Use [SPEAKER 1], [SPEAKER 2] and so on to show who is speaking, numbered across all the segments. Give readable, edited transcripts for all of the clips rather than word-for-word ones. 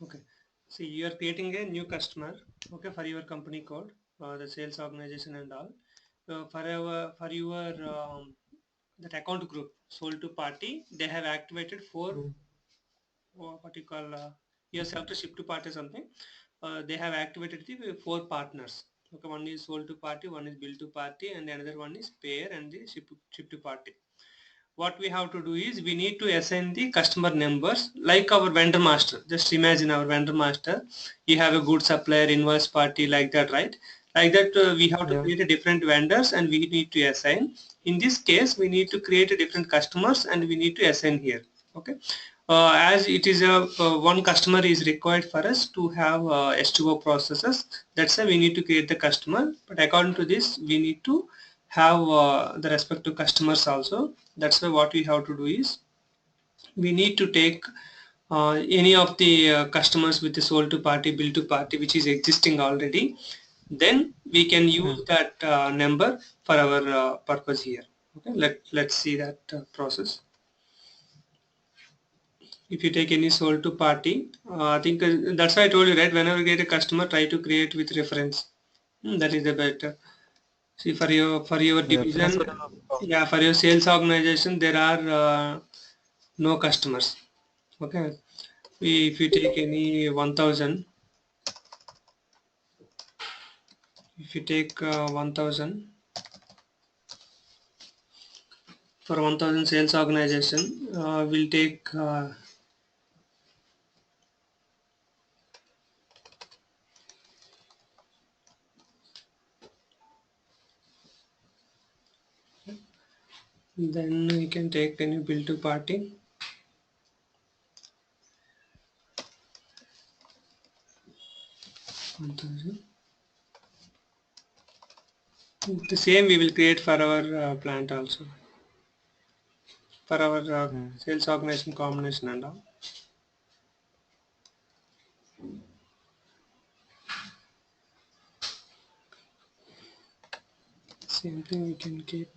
[SPEAKER 1] Okay. See, you are creating a new customer, okay, for your company code, the sales organization and all. For your that account group sold to party, they have activated four,
[SPEAKER 2] Mm.
[SPEAKER 1] what you call, you have selected ship to party something. They have activated the four partners. Okay, one is sold to party, one is bill to party, and another one is payer and the ship to party. What we have to do is we need to assign the customer numbers like our vendor master. Just imagine our vendor master. You have a good supplier, invoice party, like that, right? Like that, we have to
[SPEAKER 2] Yeah.
[SPEAKER 1] create a different vendors and we need to assign. In this case, we need to create a different customers and we need to assign here. Okay. As it is a one customer is required for us to have S2O processes. That's why we need to create the customer. But according to this, we need to have the respective customers also. That's why what we have to do is we need to take any of the customers with the sold to party, bill to party, which is existing already. Then we can use
[SPEAKER 2] Mm.
[SPEAKER 1] that number for our purpose here. Okay, let's see that process. If you take any sold to party, I think that's why I told you, right? Whenever you get a customer, try to create with reference. That is the better. See, for your
[SPEAKER 2] Reference
[SPEAKER 1] division,
[SPEAKER 2] will
[SPEAKER 1] yeah, for your sales organization, there are no customers. Okay, if you take any 1000, if you take 1000 for 1000 sales organization, will take then you can take any bill to party 1000. The same we will create for our plant also, for our
[SPEAKER 2] mm.
[SPEAKER 1] sales organization combination and all. Same thing we can keep.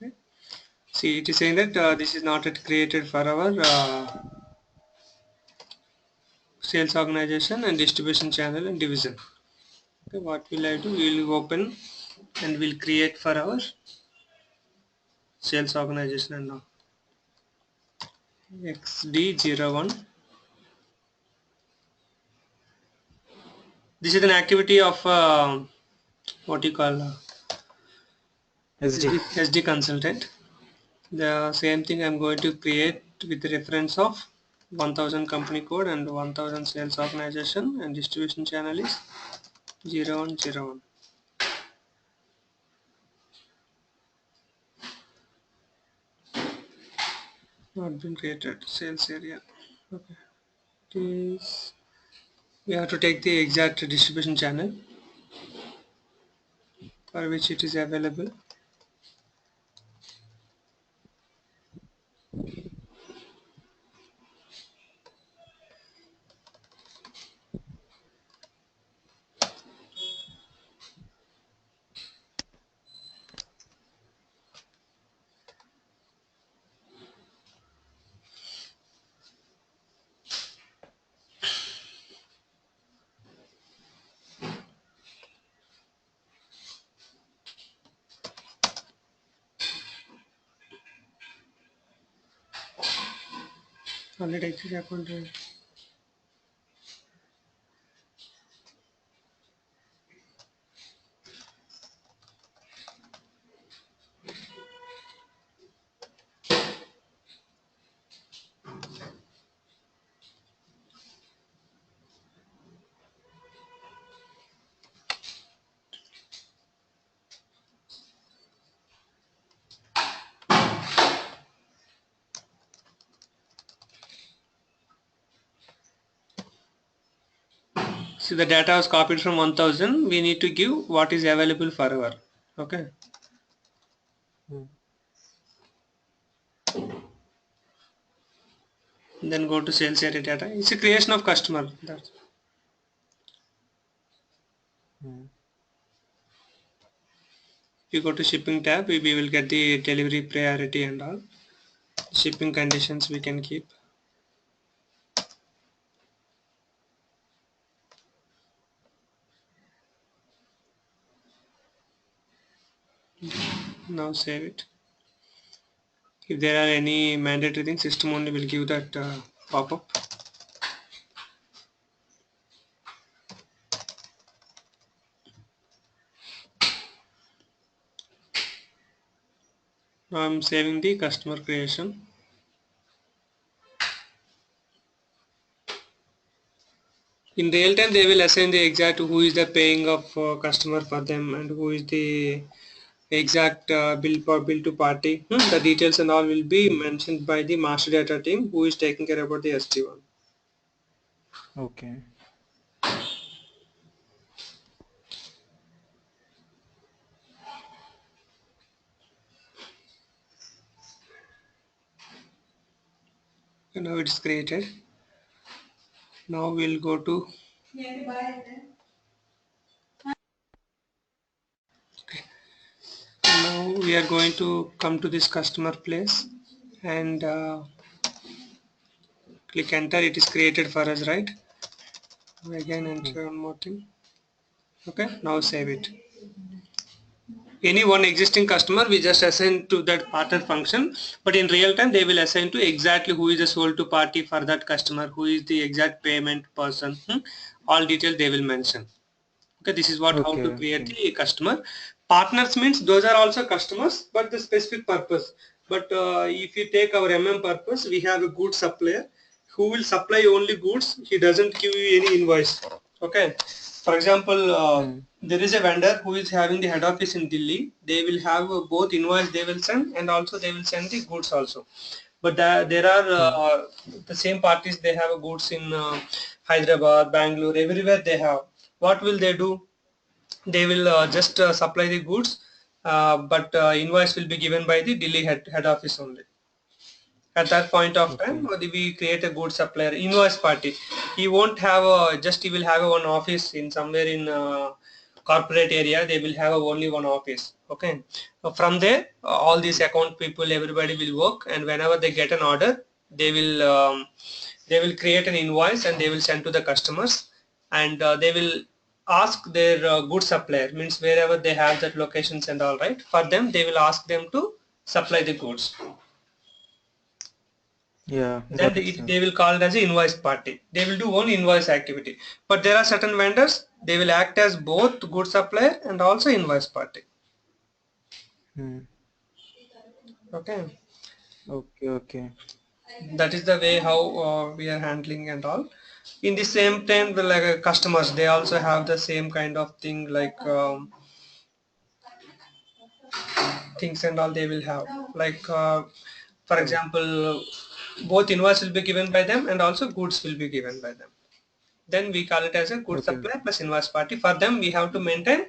[SPEAKER 1] Okay. See, it is saying that this is not yet created for our sales organization and distribution channel and division. Okay, what will I do? We will open and we'll create for our sales organization and now XD01. This is an activity of what you call
[SPEAKER 2] SD.
[SPEAKER 1] SD consultant. The same thing I'm going to create with the reference of 1000 company code and 1000 sales organization and distribution channel is 0101. Not been created. Sales area. Okay. This we have to take the exact distribution channel for which it is available. Already access account. See, the data was copied from 1000. We need to give what is available forever. Okay.
[SPEAKER 2] Mm.
[SPEAKER 1] Then go to sales area data. It's a creation of customer. That's
[SPEAKER 2] Mm.
[SPEAKER 1] If you go to shipping tab, we will get the delivery priority and all. Shipping conditions we can keep. Now save it. If there are any mandatory things, system only will give that pop-up. Now I'm saving the customer creation. In real time, they will assign the exact who is the paying of customer for them and who is the exact bill to party. The details and all will be mentioned by the master data team who is taking care about the SD1.
[SPEAKER 2] Okay.
[SPEAKER 1] And now it's created. Now we'll go to now we are going to come to this customer place and click enter. It is created for us, right? Again enter one more thing. Okay, now save it. Any one existing customer we just assign to that partner function, but in real time they will assign to exactly who is the sold to party for that customer, who is the exact payment person. All details they will mention. Okay, this is what how
[SPEAKER 2] Okay.
[SPEAKER 1] to create
[SPEAKER 2] Okay.
[SPEAKER 1] the customer. Partners means those are also customers, but the specific purpose. But if you take our purpose, we have a goods supplier who will supply only goods. He doesn't give you any invoice. Okay. For example, there is a vendor who is having the head office in Delhi. They will have both invoice they will send and also they will send the goods also. But there are the same parties, they have goods in Hyderabad, Bangalore, everywhere they have. What will they do? They will just supply the goods, but invoice will be given by the Delhi head office only. At that point of time,
[SPEAKER 2] Okay.
[SPEAKER 1] we create a good supplier invoice party. He won't have just he will have one office in somewhere in corporate area. They will have only one office. Okay, from there all these account people, everybody will work, and whenever they get an order, they will create an invoice and they will send to the customers, and they will ask their good supplier, means wherever they have that locations and all, right, for them they will ask them to supply the goods.
[SPEAKER 2] Yeah,
[SPEAKER 1] Then
[SPEAKER 2] got it, sir.
[SPEAKER 1] they will call it as an invoice party. They will do one invoice activity. But there are certain vendors, they will act as both good supplier and also invoice party.
[SPEAKER 2] Hmm.
[SPEAKER 1] Okay,
[SPEAKER 2] Okay. Okay.
[SPEAKER 1] that is the way how we are handling and all. In the same time, like customers, they also have the same kind of thing, like things and all they will have. Like for
[SPEAKER 2] Oh,
[SPEAKER 1] example, both invoice will be given by them and also goods will be given by them. Then we call it as a good
[SPEAKER 2] okay.
[SPEAKER 1] supplier plus invoice party. For them, we have to maintain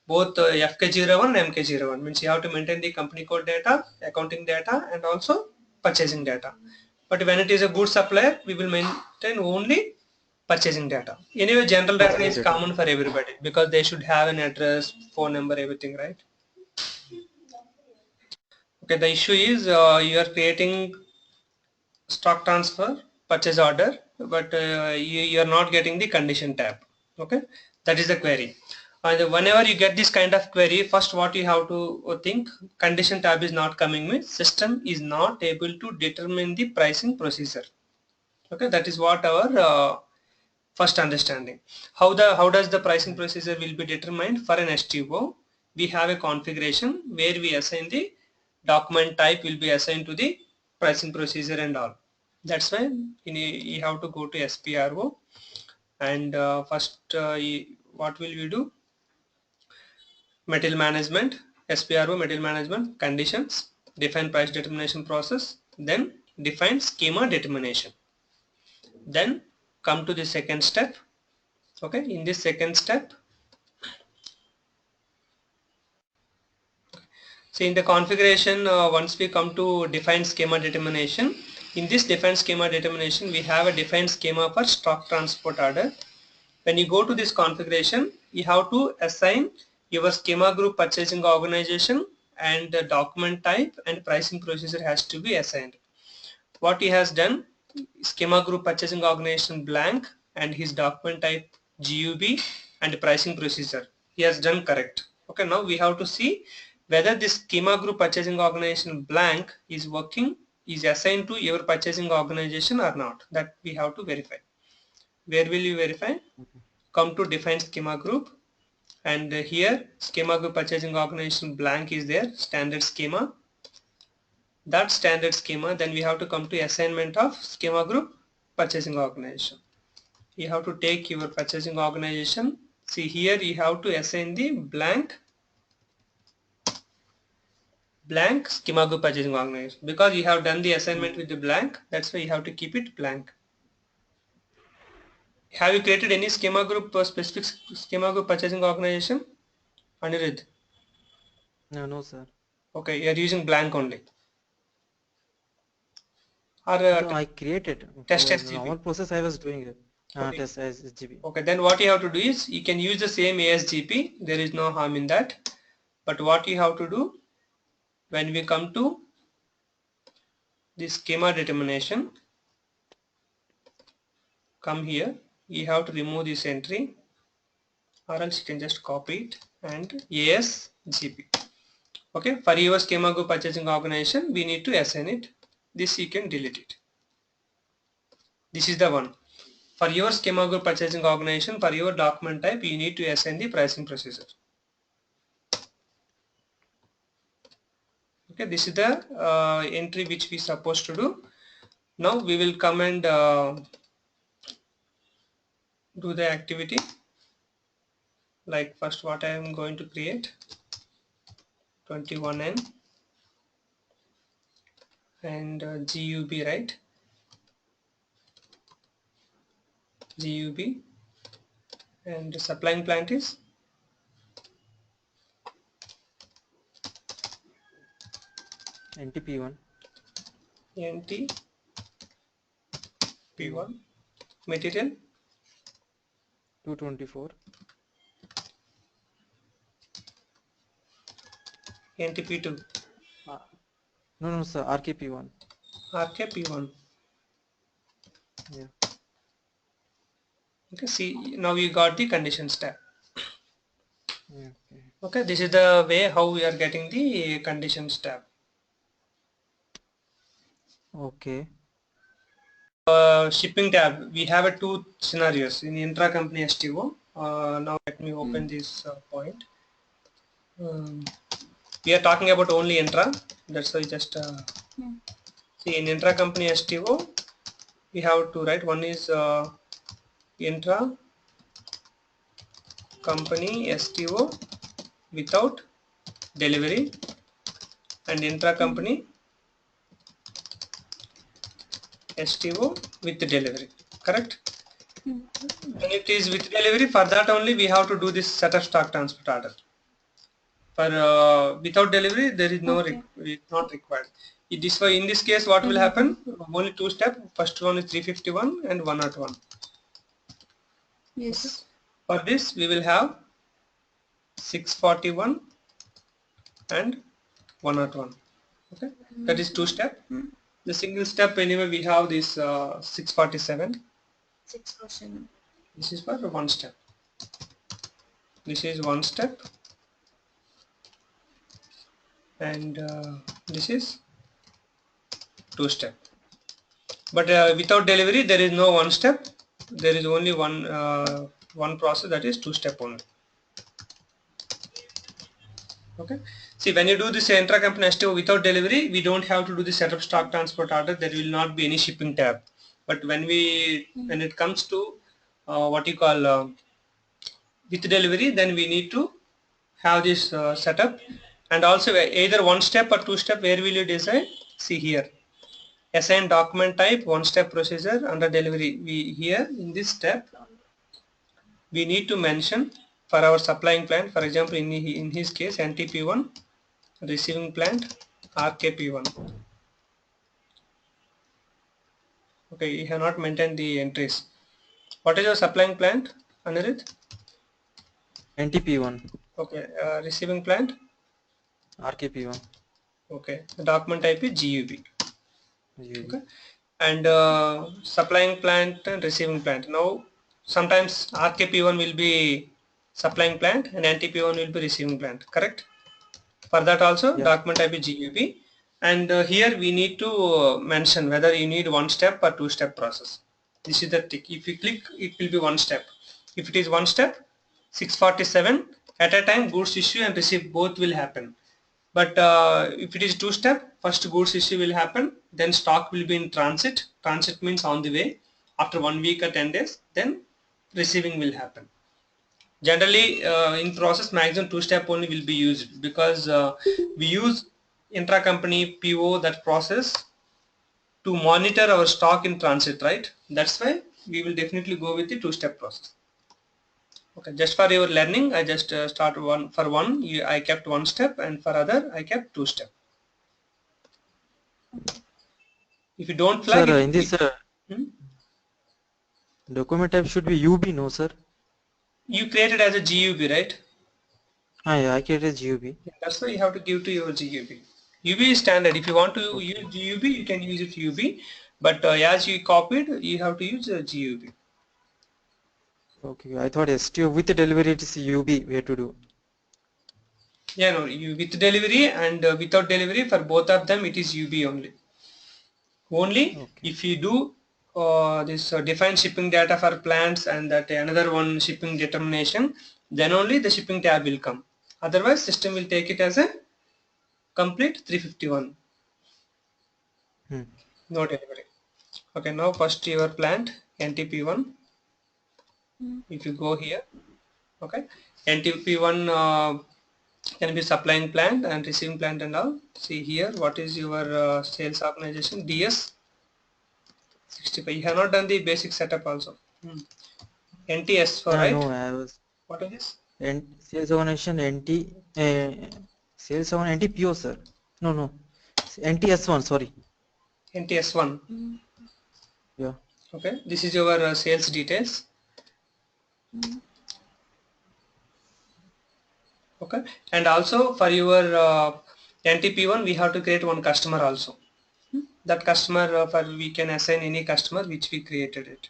[SPEAKER 1] both FK01 and MK01, means you have to maintain the company code data, accounting data, and also purchasing data. But when it is a good supplier, we will maintain only purchasing data. Anyway, general data
[SPEAKER 2] Purchasing
[SPEAKER 1] is
[SPEAKER 2] data.
[SPEAKER 1] common for everybody because they should have an address, phone number, everything, right? Okay, the issue is you are creating stock transfer purchase order, but you are not getting the condition tab. Okay, that is the query. And whenever you get this kind of query, first what you have to think, condition tab is not coming, means system is not able to determine the pricing procedure. Okay, that is what our first understanding. How does the pricing procedure will be determined for an STO? We have a configuration where we assign the document type will be assigned to the pricing procedure and all. That's why you have to go to SPRO, and first what will we do? Material management, SPRO material management, conditions, define price determination process, then define schema determination. Then come to the second step. Okay, in this second step, so in the configuration, once we come to define schema determination, in this define schema determination, we have a defined schema for stock transport order. When you go to this configuration, you have to assign your schema group purchasing organization and the document type and pricing procedure has to be assigned. What he has done, schema group purchasing organization blank and his document type GUB and pricing procedure. He has done correct. Okay, now we have to see whether this schema group purchasing organization blank is working, is assigned to your purchasing organization or not. That we have to verify. Where will you verify? Come to define schema group, and here schema group purchasing organization blank is there, standard schema. That standard schema, then we have to come to assignment of schema group purchasing organization. You have to take your purchasing organization. See here you have to assign the blank schema group purchasing organization, because you have done the assignment with the blank. That's why you have to keep it blank. Have you created any schema group specific schema group purchasing organization, Anirudh?
[SPEAKER 2] No, sir.
[SPEAKER 1] Okay, you are using blank only. Or
[SPEAKER 2] No, I created.
[SPEAKER 1] test
[SPEAKER 2] For
[SPEAKER 1] SGB.
[SPEAKER 2] normal process I was doing it.
[SPEAKER 1] Okay.
[SPEAKER 2] Test SGB.
[SPEAKER 1] Okay, then what you have to do is you can use the same ASGP. There is no harm in that. But what you have to do, when we come to the schema determination, come here, you have to remove this entry, or else you can just copy it and ASGP. Okay, for your schema group purchasing organization, we need to assign it. This you can delete it. This is the one. For your schema group purchasing organization, for your document type, you need to assign the pricing procedure. Okay, this is the entry which we supposed to do. Now we will come and do the activity. Like first what I am going to create, 21N and GUB, right? GUB, and the supplying plant is
[SPEAKER 2] NTP1.
[SPEAKER 1] NTP1. Material
[SPEAKER 2] 224.
[SPEAKER 1] NTP2.
[SPEAKER 2] No, sir. RKP1.
[SPEAKER 1] RKP1.
[SPEAKER 2] Yeah.
[SPEAKER 1] Okay, see, now you got the conditions tab.
[SPEAKER 2] Okay.
[SPEAKER 1] Okay, this is the way how we are getting the conditions tab.
[SPEAKER 2] Okay.
[SPEAKER 1] Shipping tab, we have two scenarios in intra-company STO. Now let me open this point. We are talking about only intra. That's why just see in intra-company STO, we have to write. One is intra-company STO without delivery, and intra-company STO with delivery. Correct? When it is with delivery, for that only we have to do this setup stock transport order. For without delivery, there is no it's not required. In this case, what will happen? Only two steps. First one is 351 and 101.
[SPEAKER 3] Yes.
[SPEAKER 1] Okay. For this, we will have 641 and 101. Okay, that is two step. The single step, anyway, we have this 647.
[SPEAKER 3] 6%.
[SPEAKER 1] This is for one step. This is one step, and this is two step. But without delivery, there is no one step. There is only one process, that is two step only. Okay. See, when you do this intra-company STO without delivery, we don't have to do the setup stock transport order. There will not be any shipping tab. But when it comes to what you call with delivery, then we need to have this setup, and also either one step or two step. Where will you decide? See here, assign document type, one step procedure under delivery. We here in this step we need to mention for our supplying plant. For example, in his case NTP1, receiving plant RKP1. Okay, you have not maintained the entries. What is your supplying plant, Anirudh?
[SPEAKER 2] NTP1.
[SPEAKER 1] Okay, receiving plant.
[SPEAKER 2] RKP1.
[SPEAKER 1] Okay, the document type is GUB.
[SPEAKER 2] GUB.
[SPEAKER 1] Okay, and supplying plant and receiving plant. Now sometimes RKP1 will be supplying plant and NTP1 will be receiving plant, correct? For that also
[SPEAKER 2] Yeah.
[SPEAKER 1] document type is GUB, and here we need to mention whether you need one step or two step process. This is the tick. If you click, it will be one step. If it is one step, 647 at a time goods issue and receive both will happen. But if it is two step, first goods issue will happen, then stock will be in transit. Transit means on the way. After 1 week or 10 days, then receiving will happen. Generally, in process, maximum two step only will be used, because we use intra-company PO, that process, to monitor our stock in transit, right? That's why we will definitely go with the two step process. Okay, just for your learning, I just start one for one. I kept one step, and for other, I kept two step. If you don't
[SPEAKER 2] Sir,
[SPEAKER 1] flag it,
[SPEAKER 2] in this
[SPEAKER 1] hmm?
[SPEAKER 2] document type should be UB, no sir?
[SPEAKER 1] You created as a GUB, right?
[SPEAKER 2] Ah, yeah, I created GUB.
[SPEAKER 1] Yeah, that's why you have to give to your GUB. UB is standard. If you want to
[SPEAKER 2] Okay.
[SPEAKER 1] use GUB, you can use it UB. But as you copied, you have to use GUB.
[SPEAKER 2] Okay, I thought STO with the delivery it is UB we have to do.
[SPEAKER 1] Yeah, no, you with delivery and without delivery, for both of them it is UB only. Only
[SPEAKER 2] Okay.
[SPEAKER 1] if you do this define shipping data for plants and that another one shipping determination, then only the shipping tab will come. Otherwise, system will take it as a complete 351.
[SPEAKER 2] Hmm.
[SPEAKER 1] No delivery. Okay, now first your plant NTP1. If you go here, okay, NTP1 can be supplying plant and receiving plant and all. See here, what is your sales organization? DS 65. You have not done the basic setup also. NTS4,
[SPEAKER 2] Ah,
[SPEAKER 1] right?
[SPEAKER 2] no, I was
[SPEAKER 1] What is this?
[SPEAKER 2] sales organization sales on NTPO, sir. No, no, NTS1, sorry.
[SPEAKER 1] NTS1.
[SPEAKER 2] Yeah.
[SPEAKER 1] Okay, this is your sales details. Okay, and also for your NTP1, we have to create one customer also. That customer, for we can assign any customer which we created it.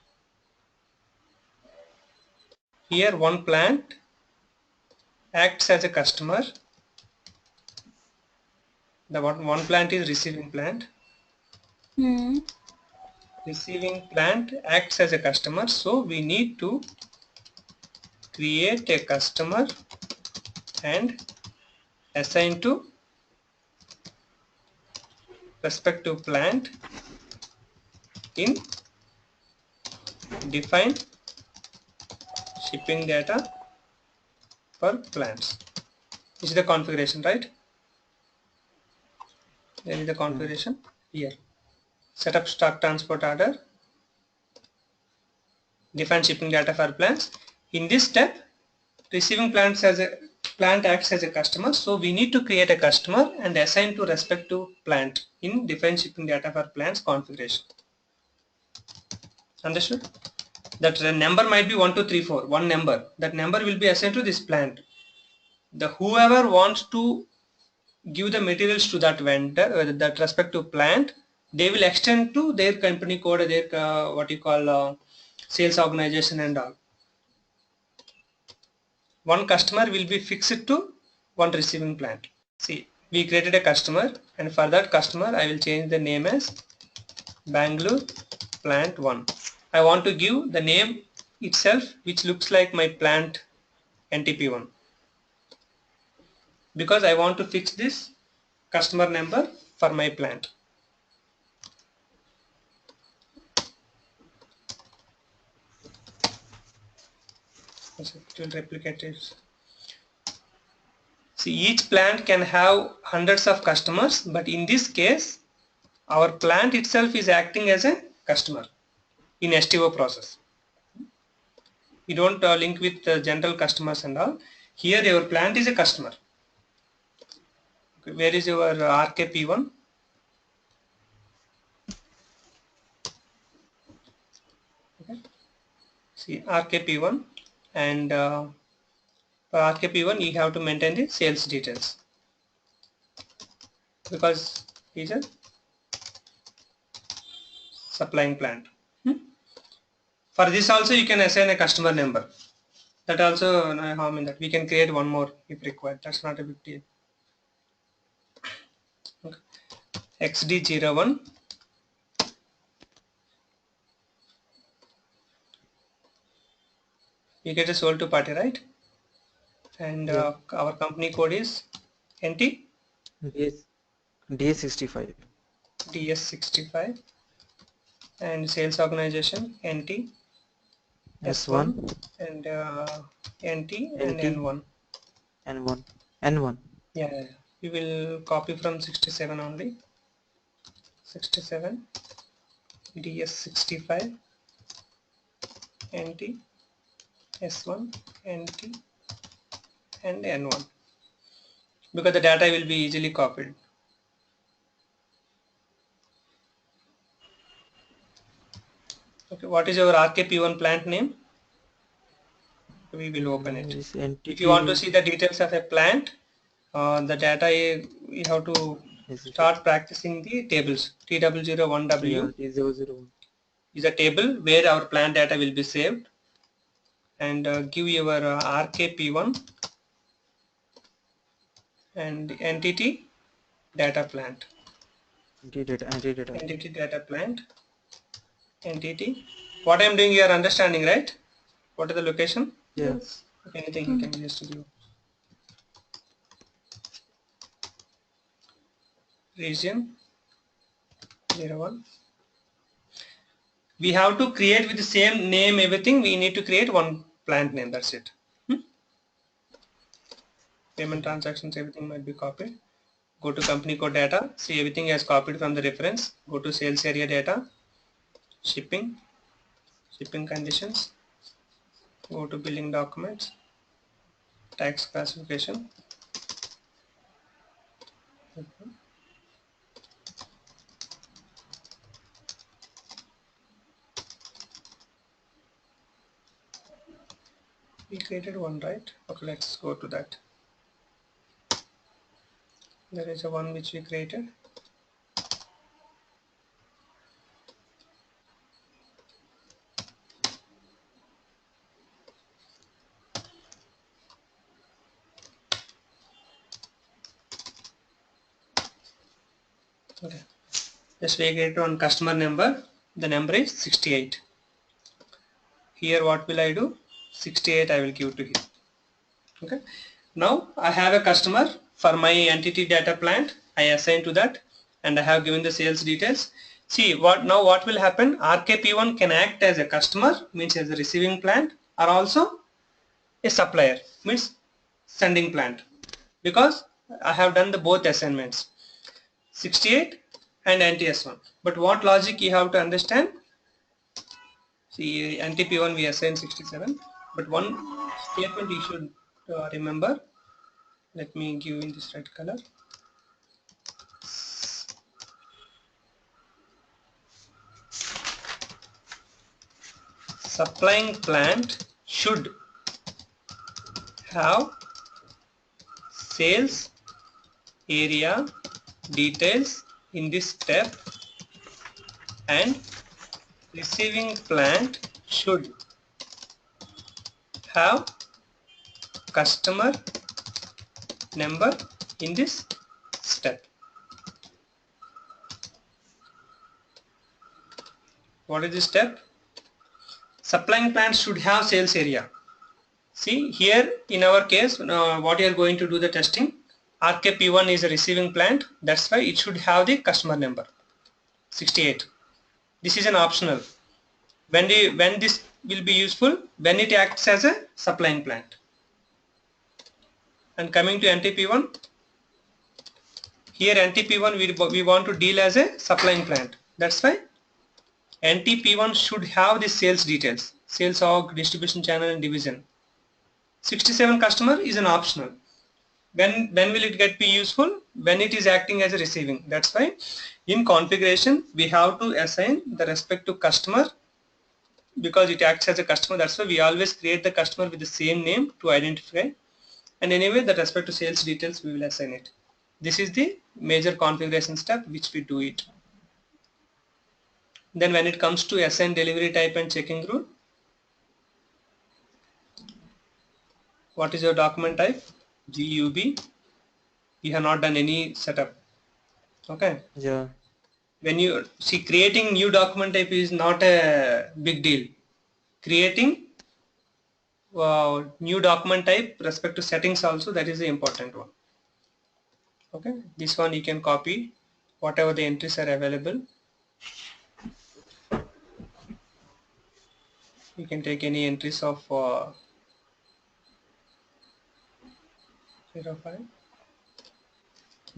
[SPEAKER 1] Here one plant acts as a customer. The one plant is receiving plant. Receiving plant acts as a customer, so we need to create a customer and assign to respective plant in define shipping data for plants. This is the configuration, right? There is the
[SPEAKER 2] Hmm.
[SPEAKER 1] configuration here. Set up stock transport order, define shipping data for plants. In this step, receiving plants as a plant acts as a customer, so we need to create a customer and assign to respective plant in define shipping data for plants configuration. Understood? That number might be 1 2 3 4, one number. That number will be assigned to this plant. The whoever wants to give the materials to that vendor, that respective plant, they will extend to their company code, their what you call sales organization and all. One customer will be fixed to one receiving plant. See, we created a customer, and for that customer I will change the name as Bangalore plant 1. I want to give the name itself which looks like my plant NTP1, because I want to fix this customer number for my plant. It will replicate it. See, each plant can have hundreds of customers, but in this case our plant itself is acting as a customer in STO process. You don't link with general customers and all. Here your plant is a customer. Okay, where is your RKP1? Okay. See, RKP1, and For RKP1 you have to maintain the sales details because it's a supplying plant. For this also you can assign a customer number. That also no harm in that. We can create one more if required. That's not a big deal. Okay. XD01. You get a sold to party, right? And
[SPEAKER 2] Yeah.
[SPEAKER 1] our company code is NT
[SPEAKER 2] DS65.
[SPEAKER 1] DS65 and sales organization NT S1
[SPEAKER 2] S1
[SPEAKER 1] and NT and
[SPEAKER 2] NT
[SPEAKER 1] N1.
[SPEAKER 2] N1 N1.
[SPEAKER 1] Yeah, we will copy from 67 only. 67 DS65 NT S1 NT and N1 because the data will be easily copied. Okay, what is your RKP1 plant name? We will open it.
[SPEAKER 2] This
[SPEAKER 1] If you want to
[SPEAKER 2] entity
[SPEAKER 1] see the details of a plant, the data you have to
[SPEAKER 2] is it
[SPEAKER 1] start practicing the tables. T001W
[SPEAKER 2] T001.
[SPEAKER 1] is a table where our plant data will be saved, and give your RKP1 and entity data plant. Entity data plant. Entity. What I am doing you are understanding, right? What is the location?
[SPEAKER 2] Yeah.
[SPEAKER 1] Yes. Okay, anything you can just do. Region 01. We have to create with the same name everything. We need to create one plant name. That's it. Payment transactions, everything might be copied. Go to company code data. See everything is copied from the reference. Go to sales area data. Shipping conditions. Go to billing documents. Tax classification. We created one, right? Okay, let's go to that. There is a one which we created. Okay, just we created one customer number. The number is 68. Here what will I do? 68 I will give to him. Okay, now I have a customer for my entity data plant. I assign to that and I have given the sales details. See what will happen. RKP1 can act as a customer, means as a receiving plant, or also a supplier, means sending plant, because I have done the both assignments 68 and NTS1. But what logic you have to understand? See, NTP1 we assign 67, but one statement you should remember. Let me give in this red color. Supplying plant should have sales area details in this step, and receiving plant should have customer number in this step. What is this step? Supplying plant should have sales area. See here in our case, what you are going to do the testing, RKP1 is a receiving plant, that's why it should have the customer number 68. This is an optional. When this will be useful? When it acts as a supplying plant. And coming to NTP1, here NTP1 we want to deal as a supplying plant. That's why NTP1 should have the sales details, sales org, distribution channel and division. 67 customer is an optional. When will it get be useful? When it is acting as a receiving. That's why in configuration we have to assign the respective customer, because it acts as a customer. That's why we always create the customer with the same name to identify. and anyway the respect to sales details we will assign it. This is the major configuration step which we do it. Then when it comes to assign delivery type and checking rule, what is your document type? GUB. You have not done any setup. Okay.
[SPEAKER 2] Yeah.
[SPEAKER 1] When you see, creating new document type is not a big deal. Creating new document type respect to settings also, that is the important one. Okay, this one you can copy whatever the entries are available. You can take any entries of 05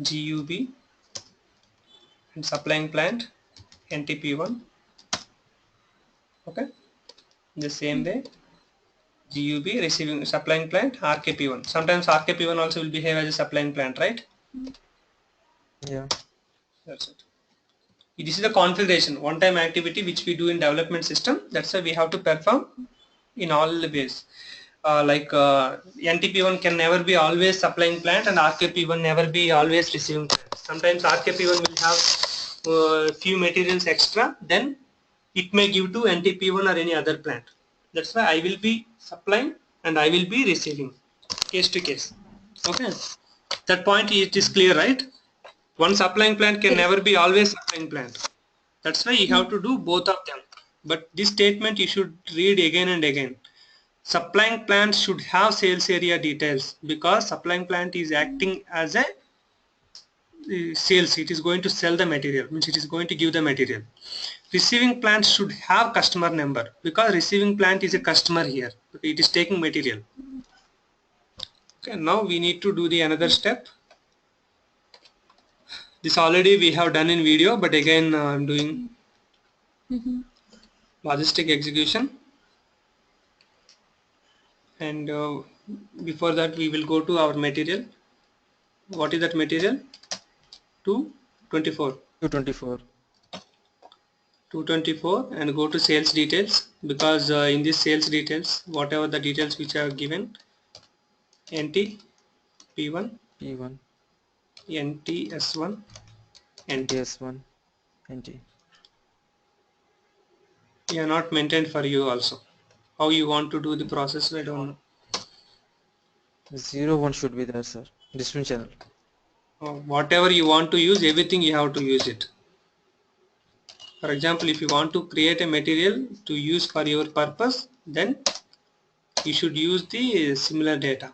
[SPEAKER 1] GUB and supplying plant NTP1. Okay, the same way GUB receiving supplying plant RKP1. Sometimes RKP1 also will behave as a supplying plant, right?
[SPEAKER 2] Yeah.
[SPEAKER 1] That's it. This is the configuration, one-time activity which we do in development system. That's why we have to perform in all the ways. NTP1 can never be always supplying plant, and RKP1 never be always receiving plant. Sometimes RKP1 will have few materials extra, then it may give to NTP1 or any other plant. That's why I will be supplying and I will be receiving, case to case. Okay, that point it is clear, right? One supplying plant can never be always supplying plant. That's why you have to do both of them. But this statement you should read again and again. Supplying plant should have sales area details, because supplying plant is acting as a sales. It is going to sell the material, means it is going to give the material. Receiving plant should have customer number, because receiving plant is a customer here. It is taking material. Okay, now we need to do the another step. This already we have done in video, but again I'm doing logistic execution. And before that we will go to our material. What is that material? 224. 224, and go to sales details, because in this sales details whatever the details which are given, NT P1
[SPEAKER 2] P1
[SPEAKER 1] NTS1 NT,
[SPEAKER 2] NTS1 NT.
[SPEAKER 1] they are not maintained for you also. How you want to do the process, I don't know.
[SPEAKER 2] 01 should be there, sir. Distribution channel.
[SPEAKER 1] Whatever you want to use, everything you have to use it. For example, if you want to create a material to use for your purpose, then you should use the similar data,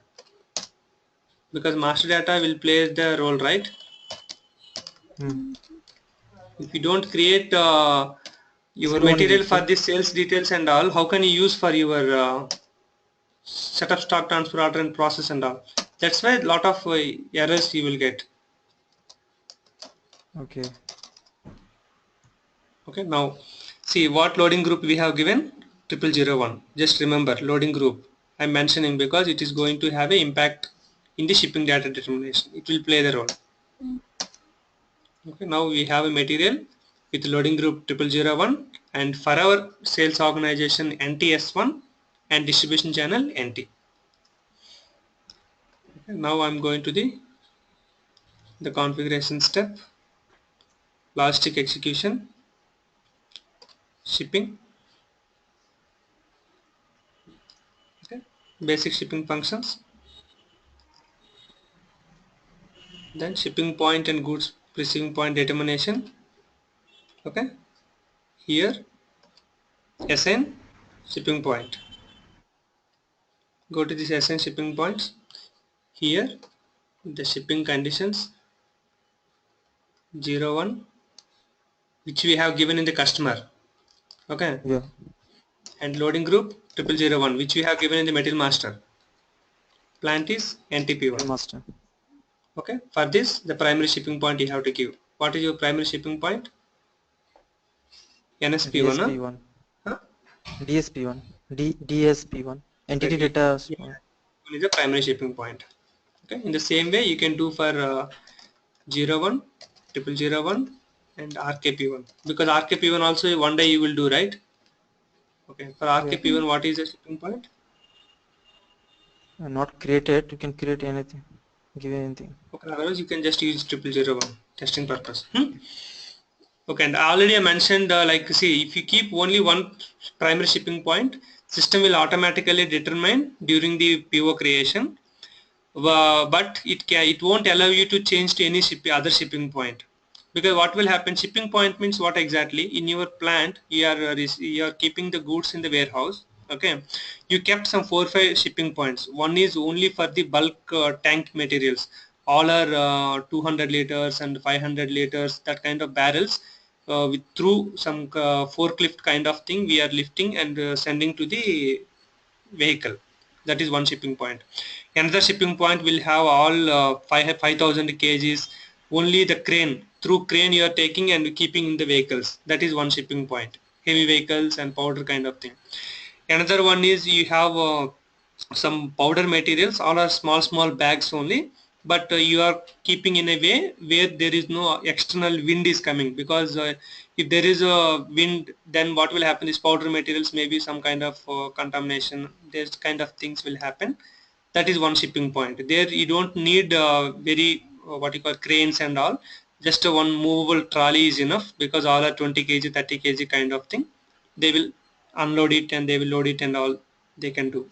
[SPEAKER 1] because master data will play the role, right? If you don't create your
[SPEAKER 2] 01
[SPEAKER 1] material
[SPEAKER 2] is
[SPEAKER 1] for this sales details and all, how can you use for your setup, stock transfer order and process and all? That's why a lot of errors you will get.
[SPEAKER 2] okay.
[SPEAKER 1] Okay, now see what loading group we have given, 0001. Just remember, loading group I'm mentioning because it is going to have an impact in the shipping data determination. It will play the role. Okay, now we have a material with loading group 0001, and for our sales organization NTS1 and distribution channel NT. Okay, now I'm going to the configuration step, logistic execution, shipping, okay, basic shipping functions, then shipping point and goods receiving point determination. Okay, here SN shipping point. Go to this SN shipping points. Here the shipping conditions 01, which we have given in the customer. Okay,
[SPEAKER 2] Yeah.
[SPEAKER 1] and loading group 0001, which we have given in the material master. Plant is NTP1.
[SPEAKER 2] Master.
[SPEAKER 1] Okay, for this the primary shipping point you have to give. What is your primary shipping point? NSP1,
[SPEAKER 2] DSP1.
[SPEAKER 1] huh?
[SPEAKER 2] DSP1. DSP1. Entity
[SPEAKER 1] Okay,
[SPEAKER 2] data.
[SPEAKER 1] yeah, is the primary shipping point. Okay, in the same way you can do for 01, 0001 and RKP1, because RKP1 also one day you will do, right? Okay, for
[SPEAKER 2] Yeah.
[SPEAKER 1] RKP1 what is the shipping point?
[SPEAKER 2] Not created. You can create anything, give anything.
[SPEAKER 1] Okay, otherwise you can just use 0001 testing purpose. Okay, and already I mentioned like see, if you keep only one primary shipping point, system will automatically determine during the PO creation, but it won't allow you to change to any other shipping point, because what will happen, shipping point means what exactly? In your plant you are keeping the goods in the warehouse. Okay, you kept some 4 5 shipping points. One is only for the bulk tank materials, all are 200 liters and 500 liters, that kind of barrels, with through some forklift kind of thing we are lifting and sending to the vehicle. That is one shipping point. Another shipping point will have all 5000 kgs, only the crane, through crane you are taking and keeping in the vehicles. That is one shipping point, heavy vehicles and powder kind of thing. Another one is you have some powder materials, all are small bags only, but you are keeping in a way where there is no external wind is coming, because if there is a wind, then what will happen is powder materials, maybe some kind of contamination, this kind of things will happen. That is one shipping point. There you don't need very what you call cranes and all, just one movable trolley is enough, because all are 20 kg 30 kg kind of thing. They will unload it and they will load it and all they can do.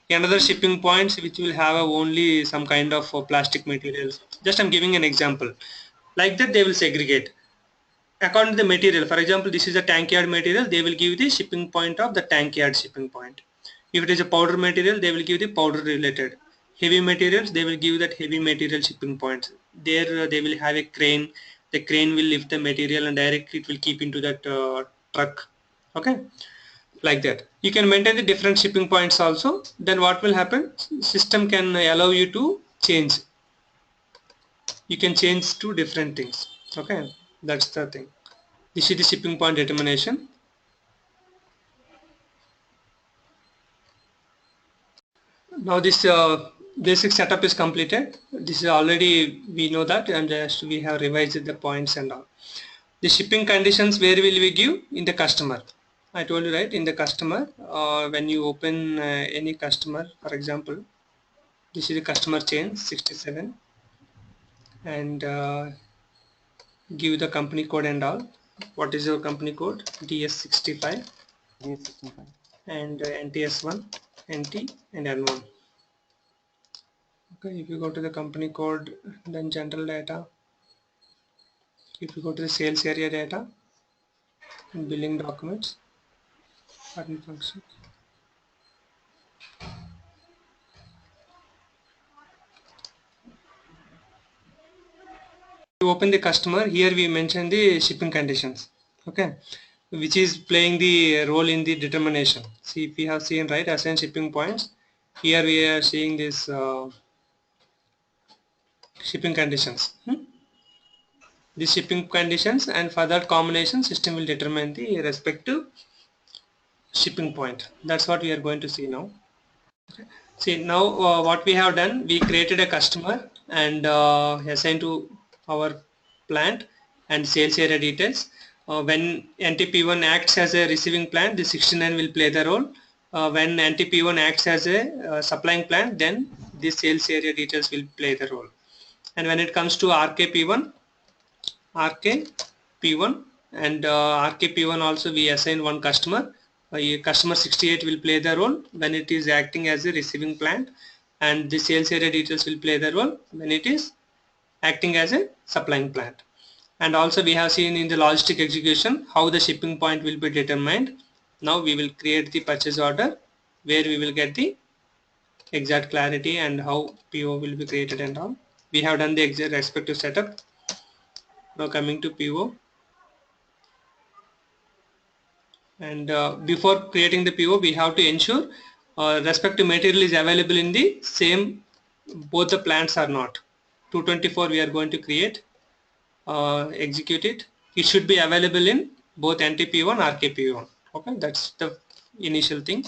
[SPEAKER 1] Another shipping points which will have only some kind of plastic materials, just I'm giving an example. Like that they will segregate according to the material. For example, this is a tank yard material, they will give the shipping point of the tank yard shipping point. If it is a powder material, they will give the powder related. Heavy materials, they will give that heavy material shipping points. There they will have a crane, the crane will lift the material and directly it will keep into that truck. Okay, like that you can maintain the different shipping points also. Then what will happen, system can allow you to change, you can change to different things. Okay, that's the thing. This is the shipping point determination. Now this basic setup is completed. This is already we know that, and just we have revised the points and all. The shipping conditions, where will we give? In the customer. I told you right, in the customer. When you open any customer, for example, this is the customer chain 67, and give the company code and all. What is your company code? DS65
[SPEAKER 2] DS65.
[SPEAKER 1] and NTS1, NT and N1. Okay, if you go to the company code, then general data, if you go to the sales area data, billing documents, admin functions, you open the customer, here we mention the shipping conditions, okay, which is playing the role in the determination. See, if we have seen right, assign shipping points, here we are seeing this shipping conditions. The shipping conditions, and for that combination system will determine the respective shipping point. That's what we are going to see now. See, now what we have done, we created a customer and assigned to our plant and sales area details. When NTP1 acts as a receiving plant, the 69 will play the role. When NTP1 acts as a supplying plant, then the sales area details will play the role. And when it comes to RKP1 and RKP1 also we assign one customer. Customer 68 will play the role when it is acting as a receiving plant, and the sales area details will play the role when it is acting as a supplying plant. And also we have seen in the logistic execution how the shipping point will be determined. Now we will create the purchase order where we will get the exact clarity and how PO will be created and all. We have done the exact respective setup. Now coming to PO, and before creating the PO we have to ensure respective material is available in the same, both the plants are not. 224 we are going to create, execute it. It should be available in both NTP1 RKP1. Okay, that's the initial thing.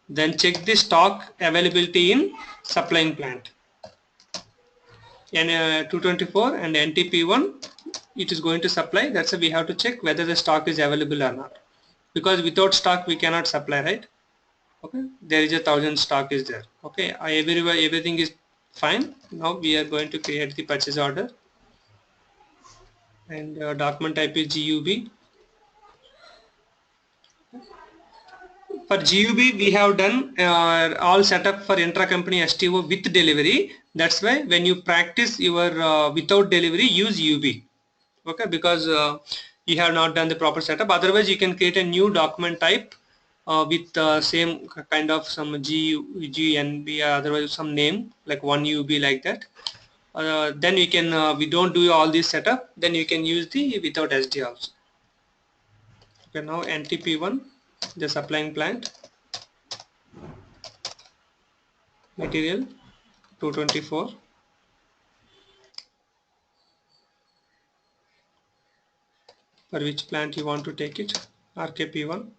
[SPEAKER 1] Then check the stock availability in supplying plant. And 224 and NTP1 it is going to supply, that's why we have to check whether the stock is available or not, because without stock we cannot supply, right? Okay, there is a 1000 stock is there. Okay, everywhere everything is fine. Now we are going to create the purchase order, and document type is GUB. For GUB, we have done all setup for intra-company STO with delivery. That's why when you practice your without delivery, use UB. Okay, because you have not done the proper setup. Otherwise, you can create a new document type with same kind of some GNB, otherwise some name like 1UB like that. Then you can we don't do all this setup. Then you can use the without SD also. Okay, now NTP1, the supplying plant. Material 224, for which plant you want to take it, RKP1,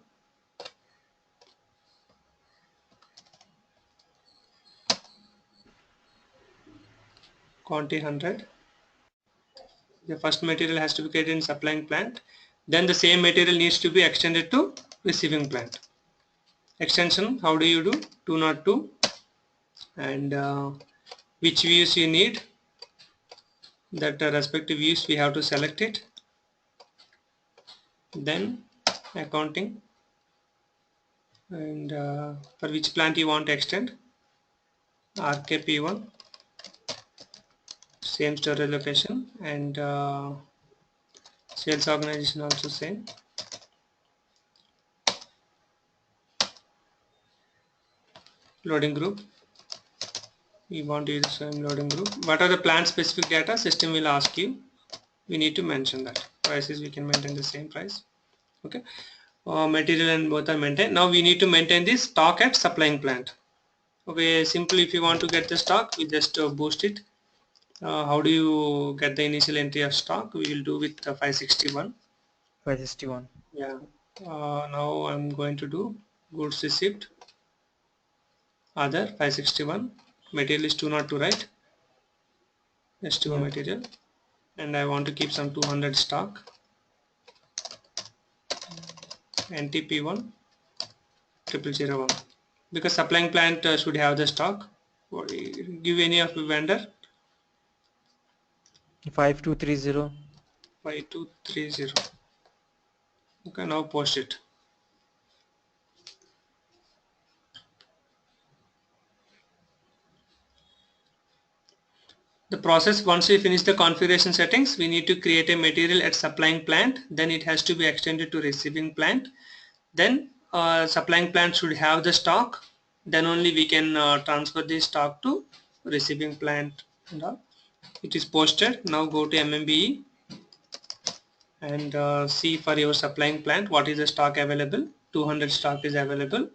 [SPEAKER 1] quantity 100. The first material has to be created in supplying plant, then the same material needs to be extended to receiving plant. Extension, how do you do? 202, and which views you need, that respective views we have to select it. Then accounting, and for which plant you want to extend, RKP1, same storage location, and sales organization also same. Loading group, we want to use the same loading group. What are the plant specific data? System will ask you. We need to mention that. Prices, we can maintain the same price. Okay. Material and both are maintained. Now we need to maintain the stock at supplying plant. Okay, simply if you want to get the stock, we just boost it. How do you get the initial entry of stock? We will do with 561.
[SPEAKER 2] 561.
[SPEAKER 1] Yeah. Now I'm going to do goods received, other 561. Material is 202, right? STO
[SPEAKER 2] Yeah.
[SPEAKER 1] material, and I want to keep some 200 stock. NTP1 0001, because supplying plant should have the stock. Give any of the vendor.
[SPEAKER 2] 5230.
[SPEAKER 1] 5230. Okay, now post it. The process, once we finish the configuration settings, we need to create a material at supplying plant, then it has to be extended to receiving plant, then supplying plant should have the stock, then only we can transfer the stock to receiving plant and all. It is posted. Now go to MMBE and see for your supplying plant what is the stock available. 200 stock is available.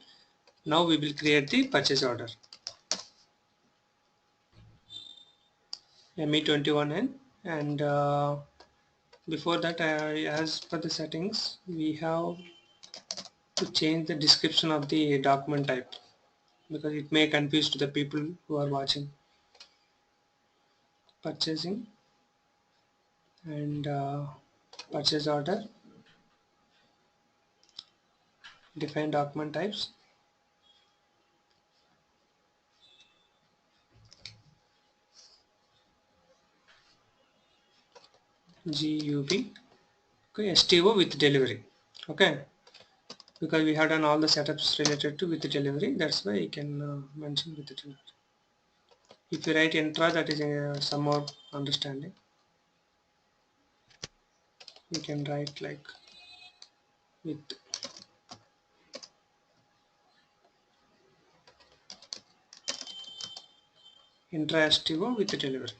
[SPEAKER 1] Now we will create the purchase order. ME21N, and before that, as per the settings, we have to change the description of the document type, because it may confuse to the people who are watching. Purchasing and purchase order, define document types, GUB, okay, STO with delivery. Okay, because we have done all the setups related to with the delivery, that's why you can mention with the delivery. If you write intra, that is some more understanding. You can write like with intra STO with the delivery.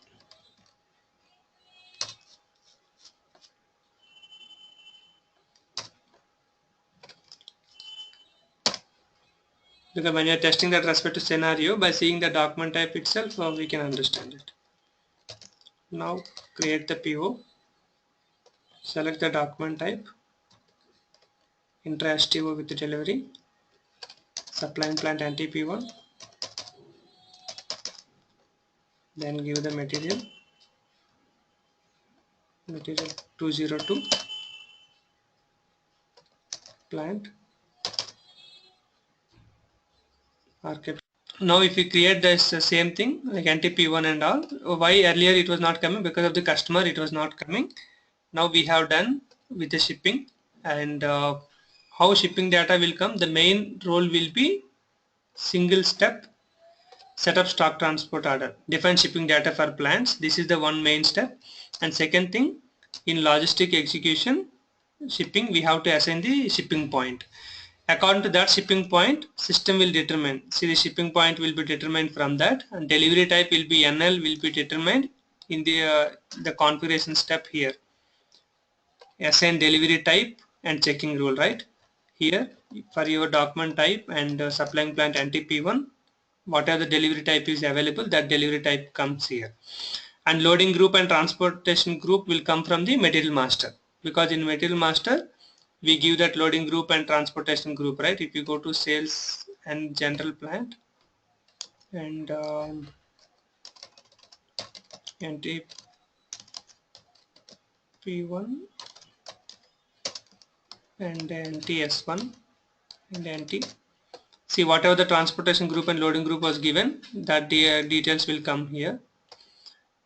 [SPEAKER 1] Because when you are testing that respective scenario, by seeing the document type itself, we can understand it. Now create the PO, select the document type, intra STO with the delivery, supplying plant NTP1, then give the material 202, plant RKP. Now if we create this same thing like NTP1 and all, why earlier it was not coming? Because of the customer it was not coming. Now we have done with the shipping, and how shipping data will come, the main role will be single step set up stock transport order, define shipping data for plants. This is the one main step. And second thing, in logistic execution shipping, we have to assign the shipping point. According to that shipping point, system will determine. See, the shipping point will be determined from that, and delivery type will be NL will be determined in the configuration step here. Assign delivery type and checking rule, right? Here for your document type and supplying plant NTP1, whatever the delivery type is available, that delivery type comes here. And loading group and transportation group will come from the material master, because in material master we give that loading group and transportation group, right? If you go to sales and general plant and NTP1 and NTS1 and NT, see whatever the transportation group and loading group was given, that the details will come here.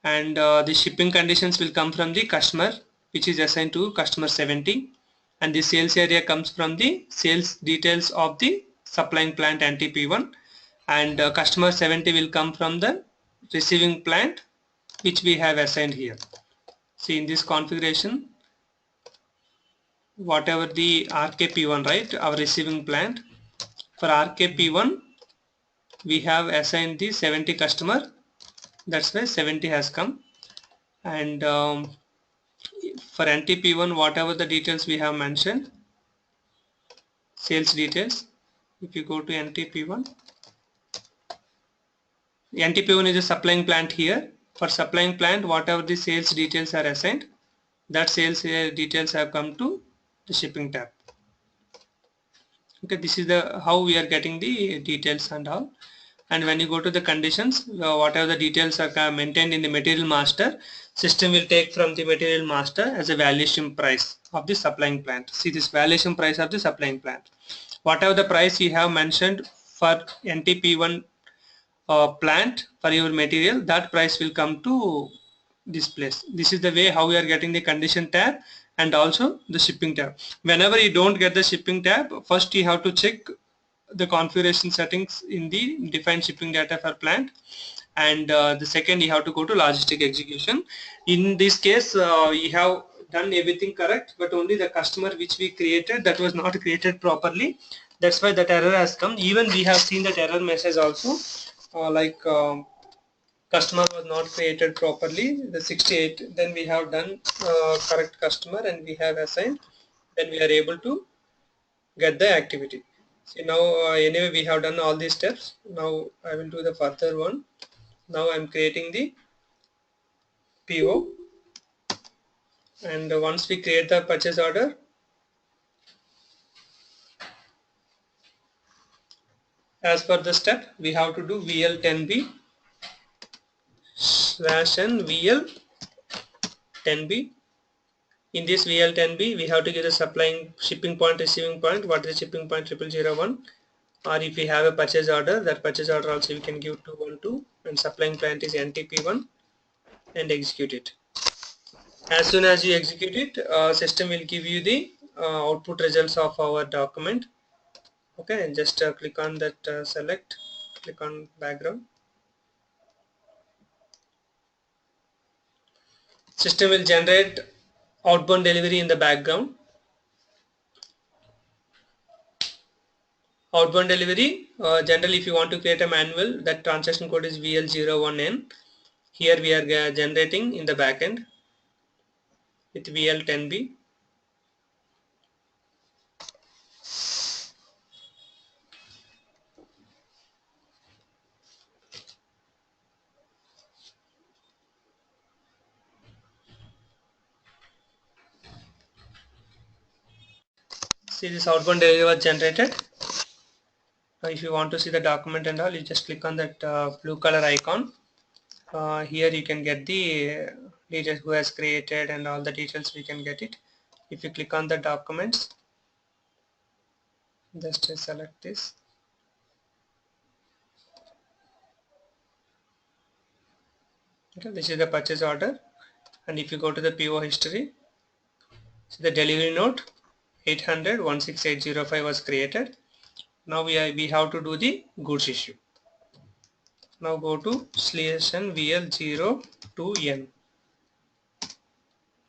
[SPEAKER 1] And the shipping conditions will come from the customer, which is assigned to customer 70, and the sales area comes from the sales details of the supplying plant NTP1, and customer 70 will come from the receiving plant, which we have assigned here. See, in this configuration, whatever the RKP1, right, our receiving plant, for RKP1 we have assigned the 70 customer, that's why 70 has come. And for NTP1, whatever the details we have mentioned, sales details, if you go to NTP1 is a supplying plant here. For supplying plant, whatever the sales details are assigned, that sales details have come to the shipping tab. Okay, this is the how we are getting the details and all. And when you go to the conditions, whatever the details are maintained in the material master, system will take from the material master as a valuation price of the supplying plant. See, this valuation price of the supplying plant, whatever the price you have mentioned for NTP1 plant for your material, that price will come to this place. This is the way how we are getting the condition tab and also the shipping tab. Whenever you don't get the shipping tab, first you have to check the configuration settings in the define shipping data for plant, and the second you have to go to logistic execution. In this case we have done everything correct, but only the customer which we created, that was not created properly, that's why that error has come. Even we have seen that error message also, customer was not created properly, the 68, then we have done correct customer and we have assigned, then we are able to get the activity. See, now anyway we have done all these steps. Now I will do the further one. Now I am creating the PO, and once we create the purchase order, as per the step we have to do VL10B /n VL10B. In this VL10B we have to give the supplying shipping point, receiving point, what is the shipping point 0001, or if we have a purchase order, that purchase order also we can give 212, and supplying plant is NTP1, and execute it. As soon as you execute it, system will give you the output results of our document. Okay, and just click on that select, click on background. System will generate outbound delivery in the background. Outbound delivery, generally if you want to create a manual, that transaction code is VL01N. Here we are generating in the backend with VL10B. See, this outbound delivery was generated. Now if you want to see the document and all, you just click on that blue color icon. Here you can get the details, who has created and all the details, we can get it. If you click on the documents, just select this, Okay, this is the purchase order, and if you go to the PO history, so the delivery note 800-16805 was created. Now we have to do the goods issue. Now go to /VL0 to N.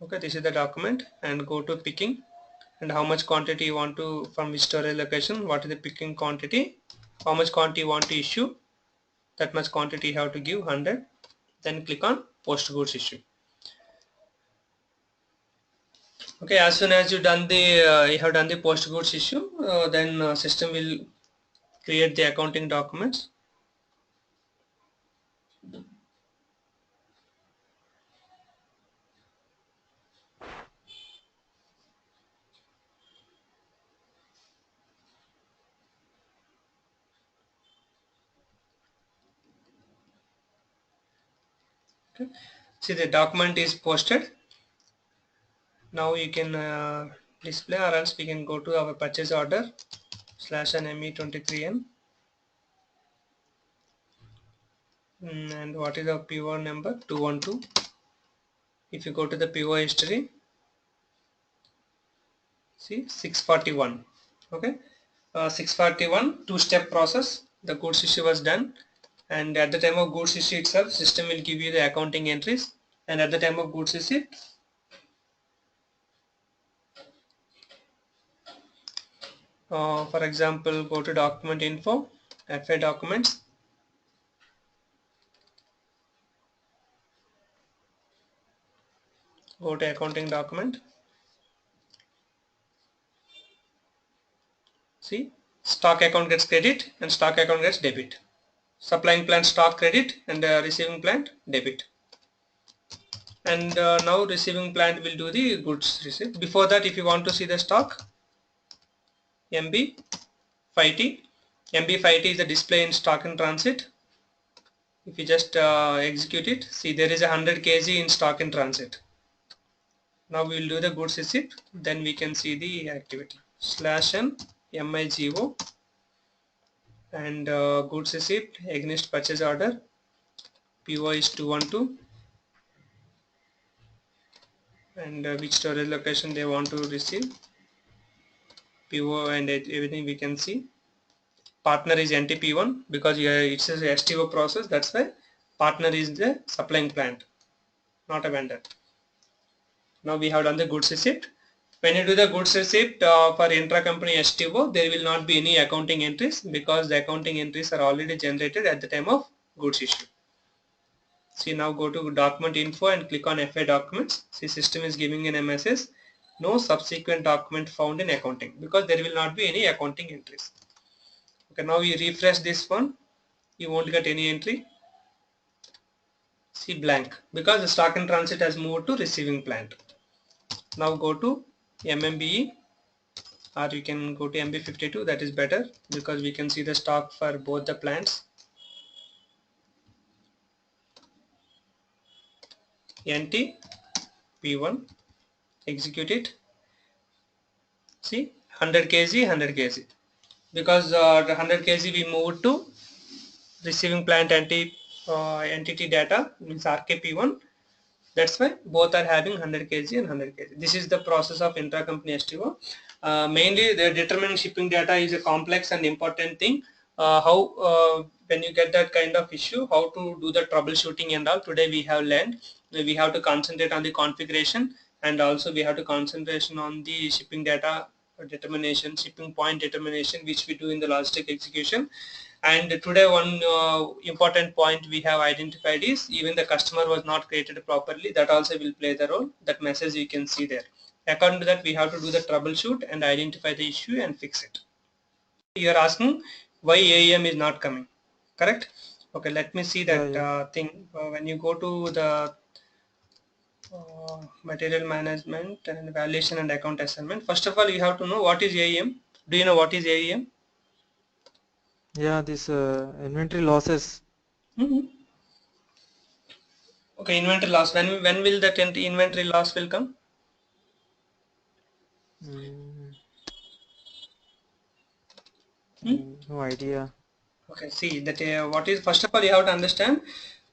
[SPEAKER 1] Okay, this is the document, and go to picking, and how much quantity you want to from which storage location, what is the picking quantity, how much quantity you want to issue, that much quantity you have to give 100. Then click on post goods issue. Okay, as soon as you have done the post goods issue, then system will create the accounting documents. Okay. See, the document is posted. Now you can display, or else we can go to our purchase order /NME23N. And what is the PO number? 212. If you go to the PO history, see 641. Okay, 641, two-step process. The goods issue was done, and at the time of goods issue itself, system will give you the accounting entries, and at the time of goods issue, for example, go to document info, FA documents, go to accounting document. See, stock account gets credit and stock account gets debit. Supplying plant stock credit and receiving plant debit. And now receiving plant will do the goods receipt. Before that, if you want to see the stock, MB5T. MB5T is the display in stock in transit. If you just execute it, see there is 100 kg in stock in transit. Now we will do the goods receipt, then we can see the activity. /N MIGO and goods receipt against purchase order. PO is 212, and which storage location they want to receive. PO and everything we can see. Partner is NTP1 because it's a STO process, that's why partner is the supplying plant, not a vendor. Now we have done the goods receipt. When you do the goods receipt for intra-company STO, there will not be any accounting entries because the accounting entries are already generated at the time of goods issue. See, now go to document info and click on FA documents. See, system is giving in a message, no subsequent document found in accounting, because there will not be any accounting entries. Okay, now we refresh this one, you won't get any entry. See, blank, because the stock in transit has moved to receiving plant. Now go to MMBE, or you can go to MB52, that is better because we can see the stock for both the plants. NT P1, execute it. See, 100 kg, 100 kg, because the 100 kg we moved to receiving plant entity data, means RKP1. That's why both are having 100 kg and 100 kg. This is the process of intra-company STO. Mainly, the determining shipping data is a complex and important thing. When you get that kind of issue, how to do the troubleshooting and all. Today we have learned. We have to concentrate on the configuration, and also we have to concentration on the shipping data determination, shipping point determination, which we do in the logistic execution. And today one important point we have identified is even the customer was not created properly, that also will play the role. That message you can see there. According to that, we have to do the troubleshoot and identify the issue and fix it. You are asking why AEM is not coming, correct? Okay, let me see that thing. When you go to the material management and valuation and account assignment, first of all you have to know what is AEM. Do you know what is AEM?
[SPEAKER 2] Yeah, this inventory losses.
[SPEAKER 1] Okay, inventory loss. When will that inventory loss will come?
[SPEAKER 2] No idea.
[SPEAKER 1] Okay, see that what is, first of all you have to understand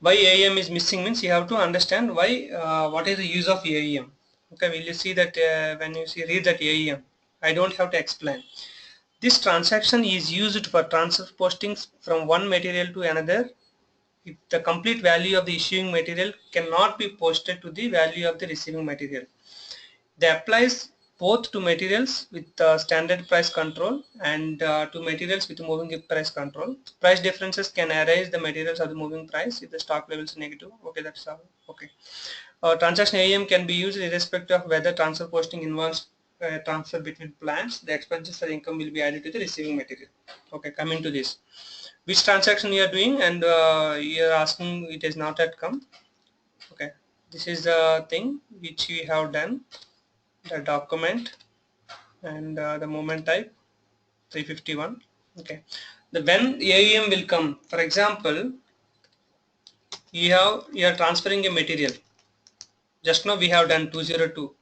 [SPEAKER 1] Why AEM is missing means you have to understand why, what is the use of AEM. Okay, will you see that when you read that AEM, I don't have to explain. This transaction is used for transfer postings from one material to another if the complete value of the issuing material cannot be posted to the value of the receiving material. They applies both to materials with standard price control and to materials with moving price control. Price differences can arise the materials of the moving price if the stock level is negative. Okay, that's all. Okay. Transaction AEM can be used irrespective of whether transfer posting involves transfer between plants. The expenses or income will be added to the receiving material. Okay, coming to this. Which transaction you are doing and you are asking it is not yet come. Okay, this is the thing which we have done, the document and the moment type 351. Okay, the when AEM will come, for example, you are transferring a material. Just now we have done 202,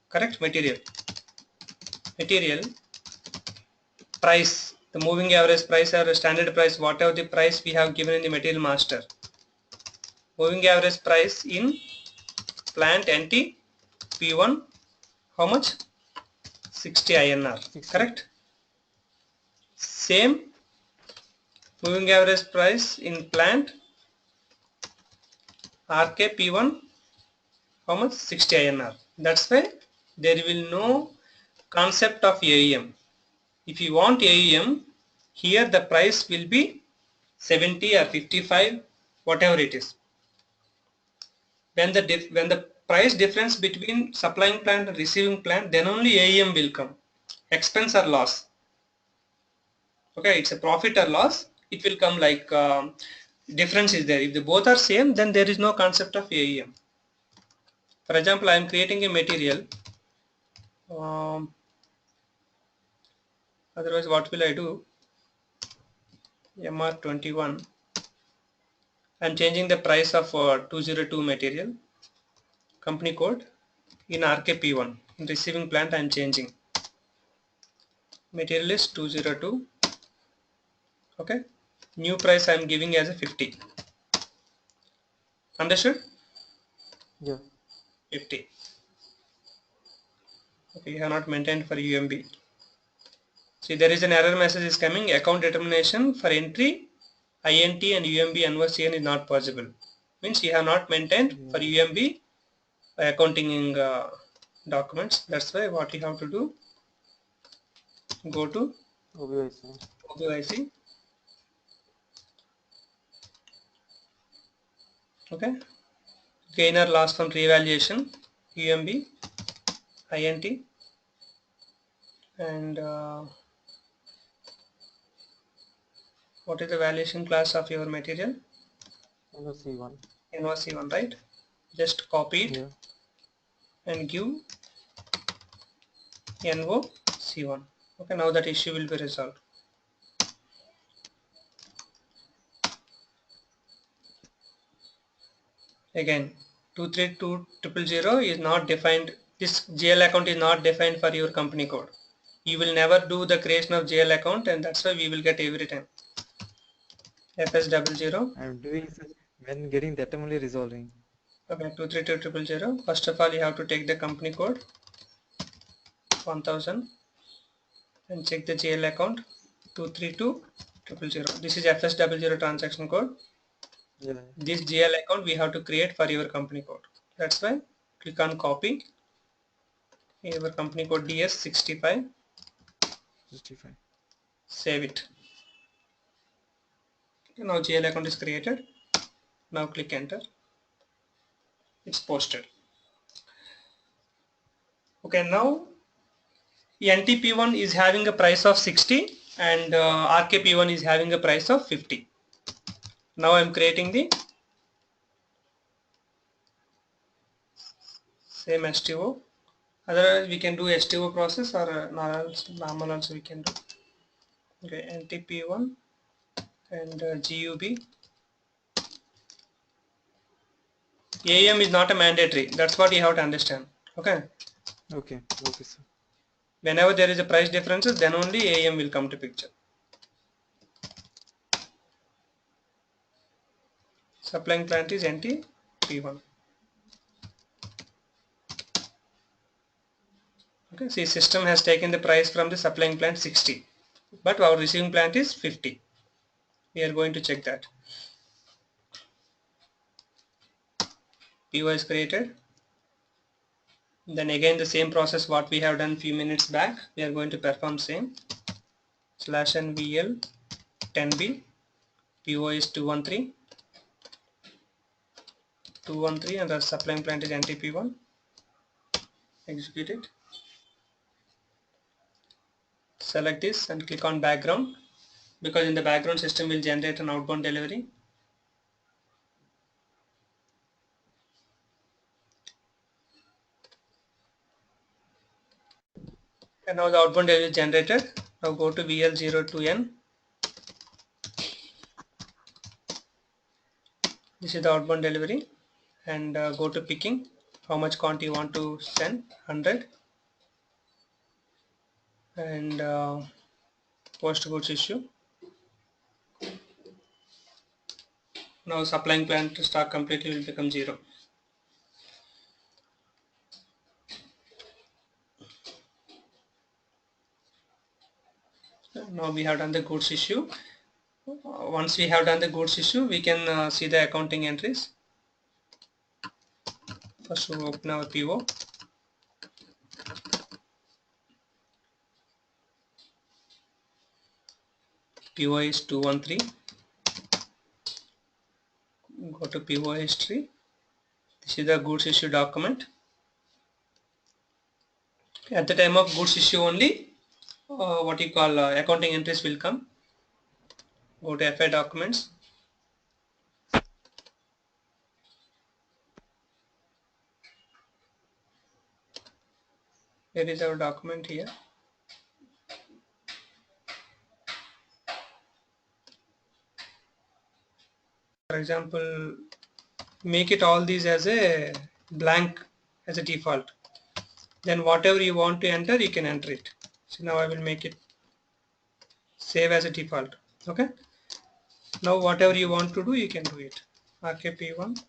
[SPEAKER 1] correct? Material price, the moving average price or standard price, whatever the price we have given in the material master. Moving average price in plant NT P1, how much? 60 INR,
[SPEAKER 2] 60.
[SPEAKER 1] correct? Same moving average price in plant RK P1, how much? 60 INR. That's why there will no concept of AEM. If you want AEM, here the price will be 70 or 55, whatever it is. When the price difference between supplying plant and receiving plant, then only AEM will come. Expense or loss. Okay, it's a profit or loss. It will come like difference is there. If the both are same, then there is no concept of AEM. For example, I am creating a material. Otherwise, what will I do? MR21. I am changing the price of 202 material. Company code in RKP1. In receiving plant, I am changing. Material is 202. Okay. New price I am giving as a 50. Understood?
[SPEAKER 2] Yeah.
[SPEAKER 1] 50. Okay, you have not maintained for UMB. See, there is an error message is coming. Account determination for entry INT and UMB NOCN is not possible. Means you have not maintained for UMB accounting documents. That's why what you have to do, go to OBIC. Okay, gain or loss from revaluation, UMB, INT, and what is the valuation class of your material?
[SPEAKER 2] NOC1.
[SPEAKER 1] NOC1, right? Just copy it,
[SPEAKER 2] Yeah.
[SPEAKER 1] and give NOC1. Okay, now that issue will be resolved. Again, 232000 is not defined. This GL account is not defined for your company code. You will never do the creation of GL account, and that's why we will get every time. FS00.
[SPEAKER 2] I'm doing such when getting that I'm only resolving.
[SPEAKER 1] Okay, 232000. First of all, you have to take the company code 1000 and check the GL account 232000. This is FS00 transaction code.
[SPEAKER 2] Yeah.
[SPEAKER 1] This GL account we have to create for your company code. That's why click on copy. Your company code DS65.
[SPEAKER 2] 65.
[SPEAKER 1] Save it. Okay, now GL account is created. Now click enter. It's posted. Okay, now NTP1 is having a price of 60 and RKP1 is having a price of 50. Now I am creating the same STO. Otherwise we can do STO process or normal also we can do. Okay, NTP1 and GUB. AEM is not a mandatory. That's what you have to understand. Okay.
[SPEAKER 2] Okay. Okay, sir.
[SPEAKER 1] Whenever there is a price differences, then only AEM will come to picture. Supplying plant is NTP1. Okay, see, system has taken the price from the supplying plant 60, but our receiving plant is 50. We are going to check that. PO is created. Then again the same process what we have done few minutes back, we are going to perform same. /nvl 10b, PO is 213, and the supplying plant is NTP1. Execute it. Select this and click on background, because in the background system will generate an outbound delivery. And now the outbound delivery is generated. Now go to VL02N. This is the outbound delivery, and go to picking. How much quantity you want to send? 100. And post goods issue. Now supplying plant stock completely will become 0. Now we have done the goods issue. Once we have done the goods issue, we can see the accounting entries. First we open our PO. PO is 213. Go to PO history. This is the goods issue document. At the time of goods issue only, what you call accounting entries will come. Go to FI documents. Here is our document here. For example, make it all these as a blank as a default. Then whatever you want to enter, you can enter it. So now I will make it save as a default. Okay. Now whatever you want to do, you can do it. RKP1.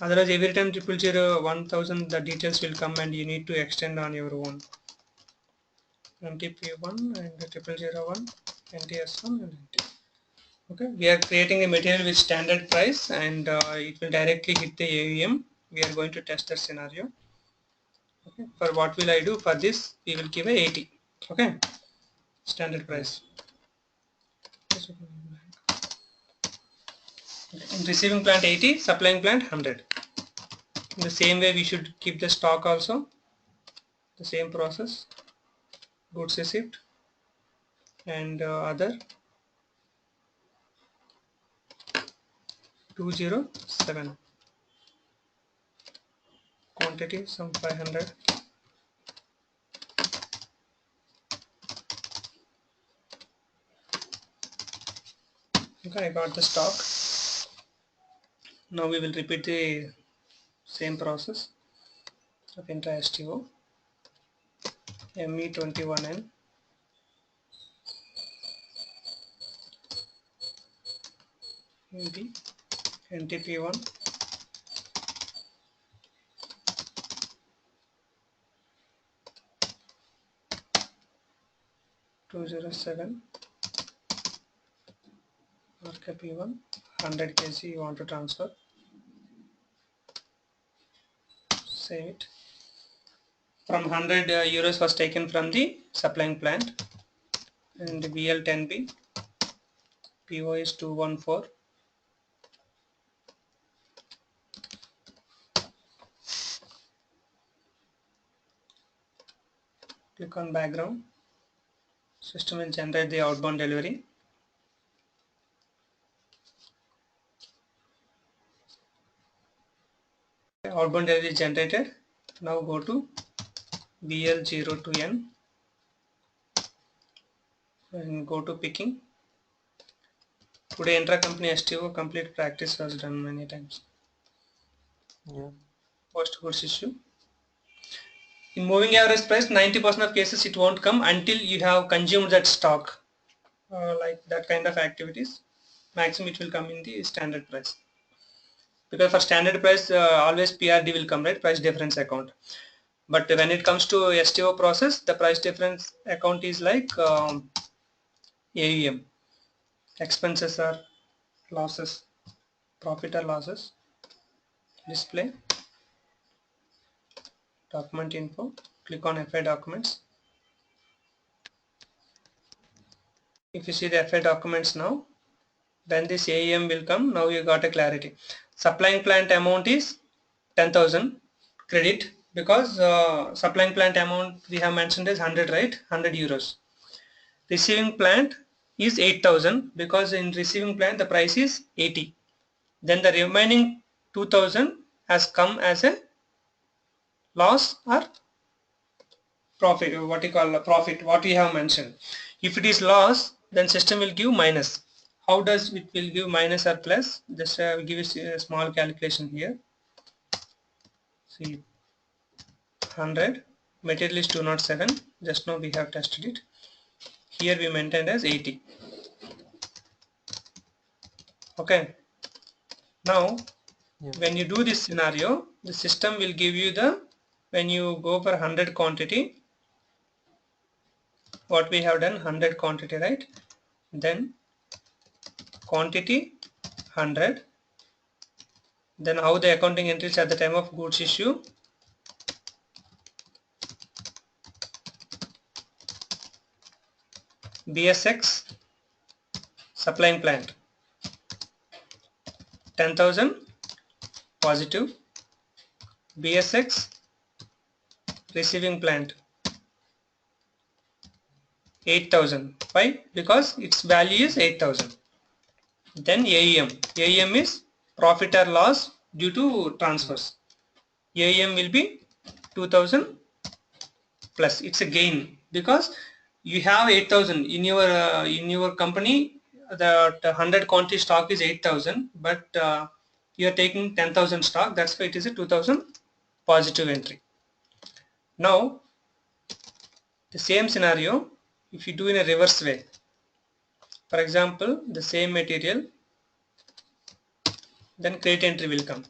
[SPEAKER 1] Otherwise, every time 000 1000 the details will come and you need to extend on your own. NTP1 and 0001, NTS1 and NT. Okay, we are creating a material with standard price, and it will directly hit the AUM. We are going to test that scenario. Okay, for what will I do? For this, we will give a 80. Okay, standard price. In receiving plant 80, supplying plant 100. In the same way, we should keep the stock also. The same process. Goods received and other 207. Quantity some 500. Okay, I got the stock. Now we will repeat the same process of intra-STO. ME21N. MB NTP1. (207) RKP1 100 kg you want to transfer. Save it. From 100 euros was taken from the supplying plant, and VL10B. PO is 214. Click on background. System will generate the outbound delivery. Outbound delivery is generated. Now go to VL02N and go to picking. Today intra-company STO complete practice was done many times.
[SPEAKER 2] Yeah.
[SPEAKER 1] Post goods issue. In moving average price, 90% of cases it won't come until you have consumed that stock, like that kind of activities. maximum it will come in the standard price, because for standard price always PRD will come, right, price difference account. But when it comes to STO process, the price difference account is like AUM, expenses or losses, profit or losses, display, document info, click on FI documents. If you see the FI documents now, then this AUM will come. Now you got a clarity. Supplying plant amount is 10,000 credit, because supplying plant amount we have mentioned is 100, right, 100 euros. Receiving plant is 8,000, because in receiving plant the price is 80. Then the remaining 2,000 has come as a loss or profit, what you call a profit, what we have mentioned. If it is loss, then system will give minus. How does it will give minus or plus? Just give a small calculation here. See, 100, material is 207, just now we have tested it. Here we maintained as 80. Okay. Now,
[SPEAKER 2] Yeah.
[SPEAKER 1] when you do this scenario, the system will give you the, when you go for 100 quantity, what we have done, 100 quantity, right? Then quantity 100. Then how the accounting entries at the time of goods issue, BSX supplying plant 10,000 positive, BSX receiving plant 8,000. Why? Because its value is 8,000. Then AEM is profit or loss due to transfers. AEM will be 2,000 plus. It's a gain, because you have 8,000 in your company. The 100 quantity stock is 8,000, but you are taking 10,000 stock. That's why it is a 2,000 positive entry. Now, the same scenario, if you do in a reverse way, for example, the same material, then credit entry will come.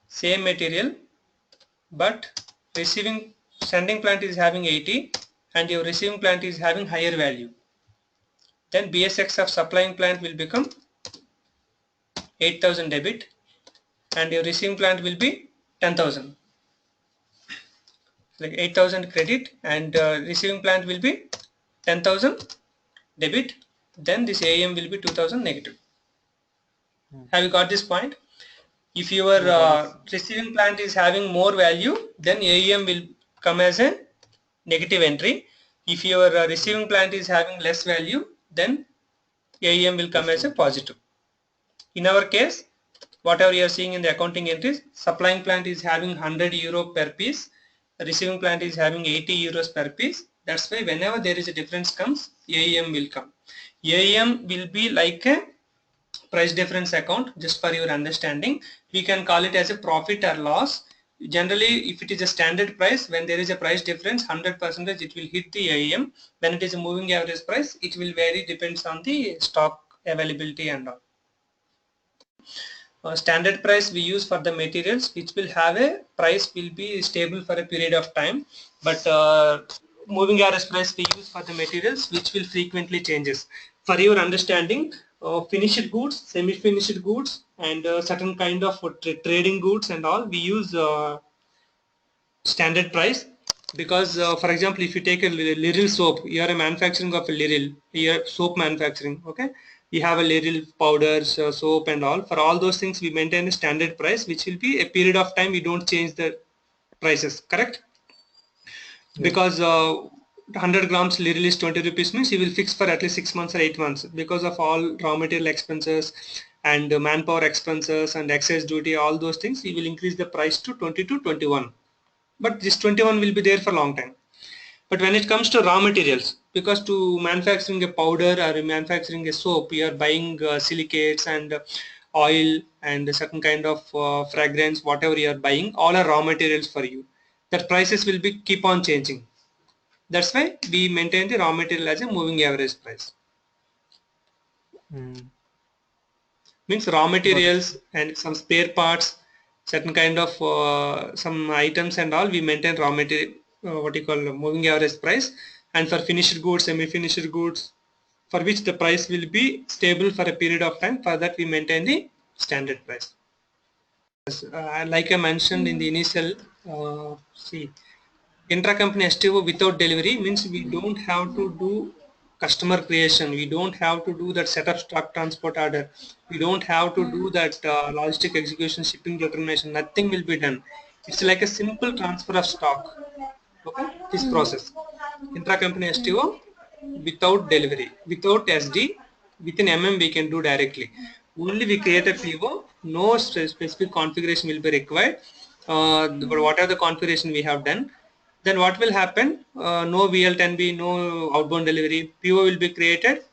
[SPEAKER 1] Same material, but sending plant is having 80 and your receiving plant is having higher value. Then BSX of supplying plant will become 8,000 debit and your receiving plant will be 10,000. Like 8,000 credit and receiving plant will be 10,000 debit. Then this AEM will be 2,000 negative. Have you got this point? If your receiving plant is having more value, then AEM will come as a negative entry. If your receiving plant is having less value, then AEM will come as a positive. In our case, whatever you are seeing in the accounting entries, supplying plant is having 100 euro per piece, receiving plant is having 80 euros per piece. That's why whenever there is a difference comes, AEM will come. AEM will be like a price difference account. Just for your understanding, we can call it as a profit or loss. Generally, if it is a standard price, when there is a price difference 100%, it will hit the AEM. When it is a moving average price, it will vary, depends on the stock availability and all. Standard price we use for the materials, which will have a price will be stable for a period of time, but moving average price we use for the materials, which will frequently changes. For your understanding, finished goods, semi-finished goods, and certain kind of trading goods and all, we use standard price, because for example, if you take a Liril soap, you are a manufacturing of a Liril, you are soap manufacturing, okay, you have a Liril powders, soap and all. For all those things we maintain a standard price, which will be a period of time, we don't change the prices, correct? Because 100 grams Liril is 20 rupees, means you will fix for at least 6 months or 8 months, because of all raw material expenses and manpower expenses and excess duty, all those things, you will increase the price to 20 to 21. But this 21 will be there for a long time. But when it comes to raw materials, because to manufacturing a powder or manufacturing a soap, you are buying silicates and oil and a certain kind of fragrance, whatever you are buying, all are raw materials for you. That prices will be keep on changing. That's why we maintain the raw material as a moving average price. Means raw
[SPEAKER 2] Got it.
[SPEAKER 1] materials and some spare parts, certain kind of some items and all, we maintain raw material, what you call moving average price. And for finished goods, semi-finished goods, for which the price will be stable for a period of time, for that we maintain the standard price. Like I mentioned in the initial, see, intra-company STO without delivery means we don't have to do customer creation. We don't have to do that set up stock transport order. We don't have to do that logistic execution, shipping determination. Nothing will be done. It's like a simple transfer of stock. Okay, this process. Intra-company STO without delivery, without SD, within we can do directly. Only we create a PO, no specific configuration will be required. Whatever the configuration we have done, then what will happen? No VL10B, no outbound delivery. PO will be created.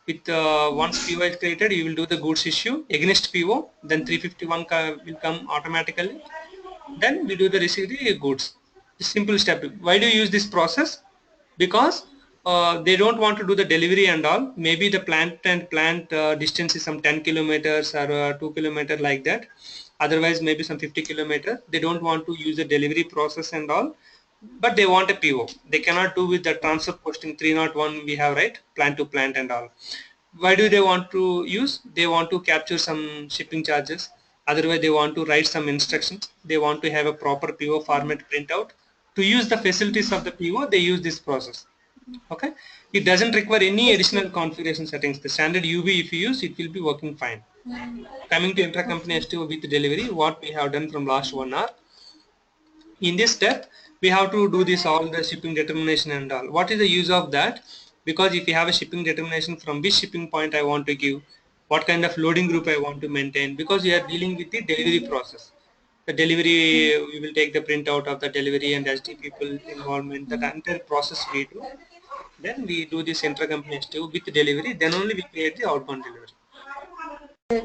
[SPEAKER 1] With once PO is created, you will do the goods issue against PO. Then 351 will come automatically. Then we do the receive the goods. Simple step. Why do you use this process? Because they don't want to do the delivery and all. Maybe the plant distance is some 10 kilometers or 2 kilometer like that. Otherwise maybe some 50 kilometer. They don't want to use the delivery process and all, but they want a PO. They cannot do with the transfer posting 301 we have, right? Plant to plant and all. Why do they want to use? They want to capture some shipping charges. Otherwise they want to write some instructions. They want to have a proper PO format printout. To use the facilities of the PO, they use this process. Okay, it doesn't require any additional configuration settings. The standard UV if you use, it will be working fine. Coming to intra-company STO with delivery, what we have done from last 1 hour. In this step, we have to do this all the shipping determination and all. What is the use of that? Because if you have a shipping determination, from which shipping point I want to give, what kind of loading group I want to maintain, because we are dealing with the delivery process. The delivery, we will take the printout of the delivery and SD people involvement, that entire process we do. Then we do this intra-company STO with delivery, then only we create the outbound delivery.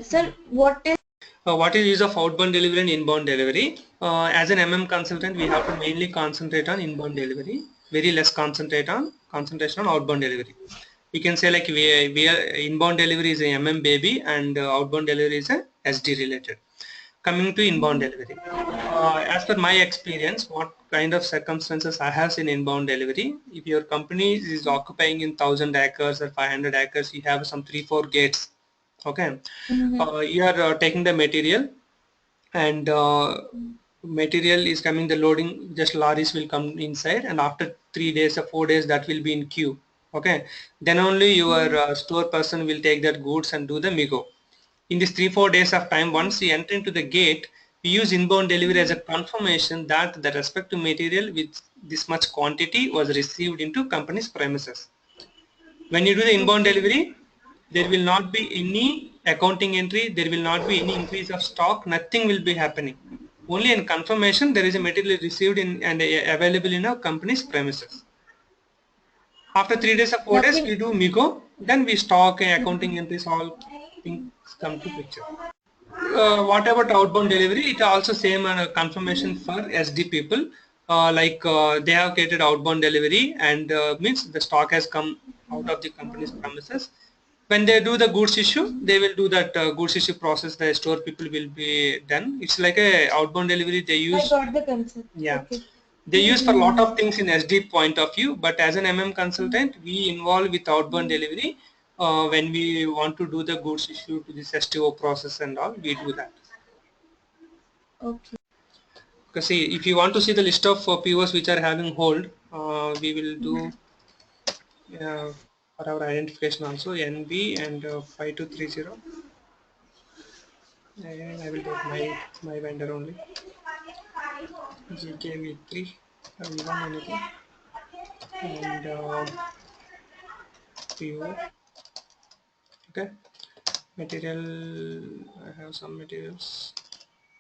[SPEAKER 3] Sir, what is
[SPEAKER 1] What is use of outbound delivery and inbound delivery? As an consultant, we have to mainly concentrate on inbound delivery, very less concentration on outbound delivery. We can say like we are inbound delivery is a baby and outbound delivery is a SD related. Coming to inbound delivery, as per my experience, what kind of circumstances I have seen inbound delivery? If your company is occupying in 1,000 acres or 500 acres, you have some 3-4 gates. Okay, you are taking the material and material is coming, the loading, just lorries will come inside, and after 3 days or 4 days that will be in queue. Okay, then only your store person will take that goods and do the MIGO. In this 3-4 days of time, once you enter into the gate, we use inbound delivery as a confirmation that the respective material with this much quantity was received into company's premises. When you do the inbound delivery, there will not be any accounting entry, there will not be any increase of stock, nothing will be happening. Only in confirmation there is a material received in and available in our company's premises. After 3 days or 4 days,
[SPEAKER 3] nothing?
[SPEAKER 1] we do MIGO, then we stock and accounting entries, all things come to picture. What about outbound delivery? It also same confirmation for SD people. They have created outbound delivery and means the stock has come out of the company's premises. When they do the goods issue, they will do that goods issue process. The store people will be done. It's like a outbound delivery they
[SPEAKER 3] I
[SPEAKER 1] use.
[SPEAKER 3] got the concept.
[SPEAKER 1] Yeah,
[SPEAKER 3] Okay.
[SPEAKER 1] they use for a lot of things in SD point of view, but as an consultant, we involve with outbound delivery when we want to do the goods issue to this STO process and all, we do that.
[SPEAKER 3] Okay.
[SPEAKER 1] Because see, if you want to see the list of POs which are having hold, we will do for our identification also NB and 5230. And I will take my vendor only. GKV3 V1 anything and PO. Okay, material, I have some materials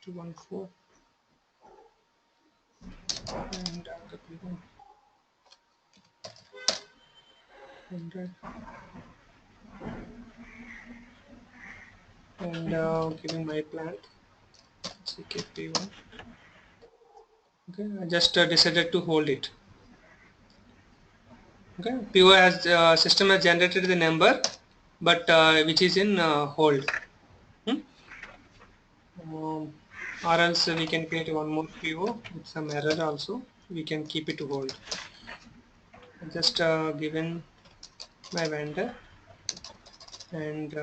[SPEAKER 1] 214 and the PO 100 and giving my plant CKP1. Okay, I just decided to hold it. Okay, PO has system has generated the number, but which is in hold. or else we can create one more PO with some error also. We can keep it to hold. Just given my vendor and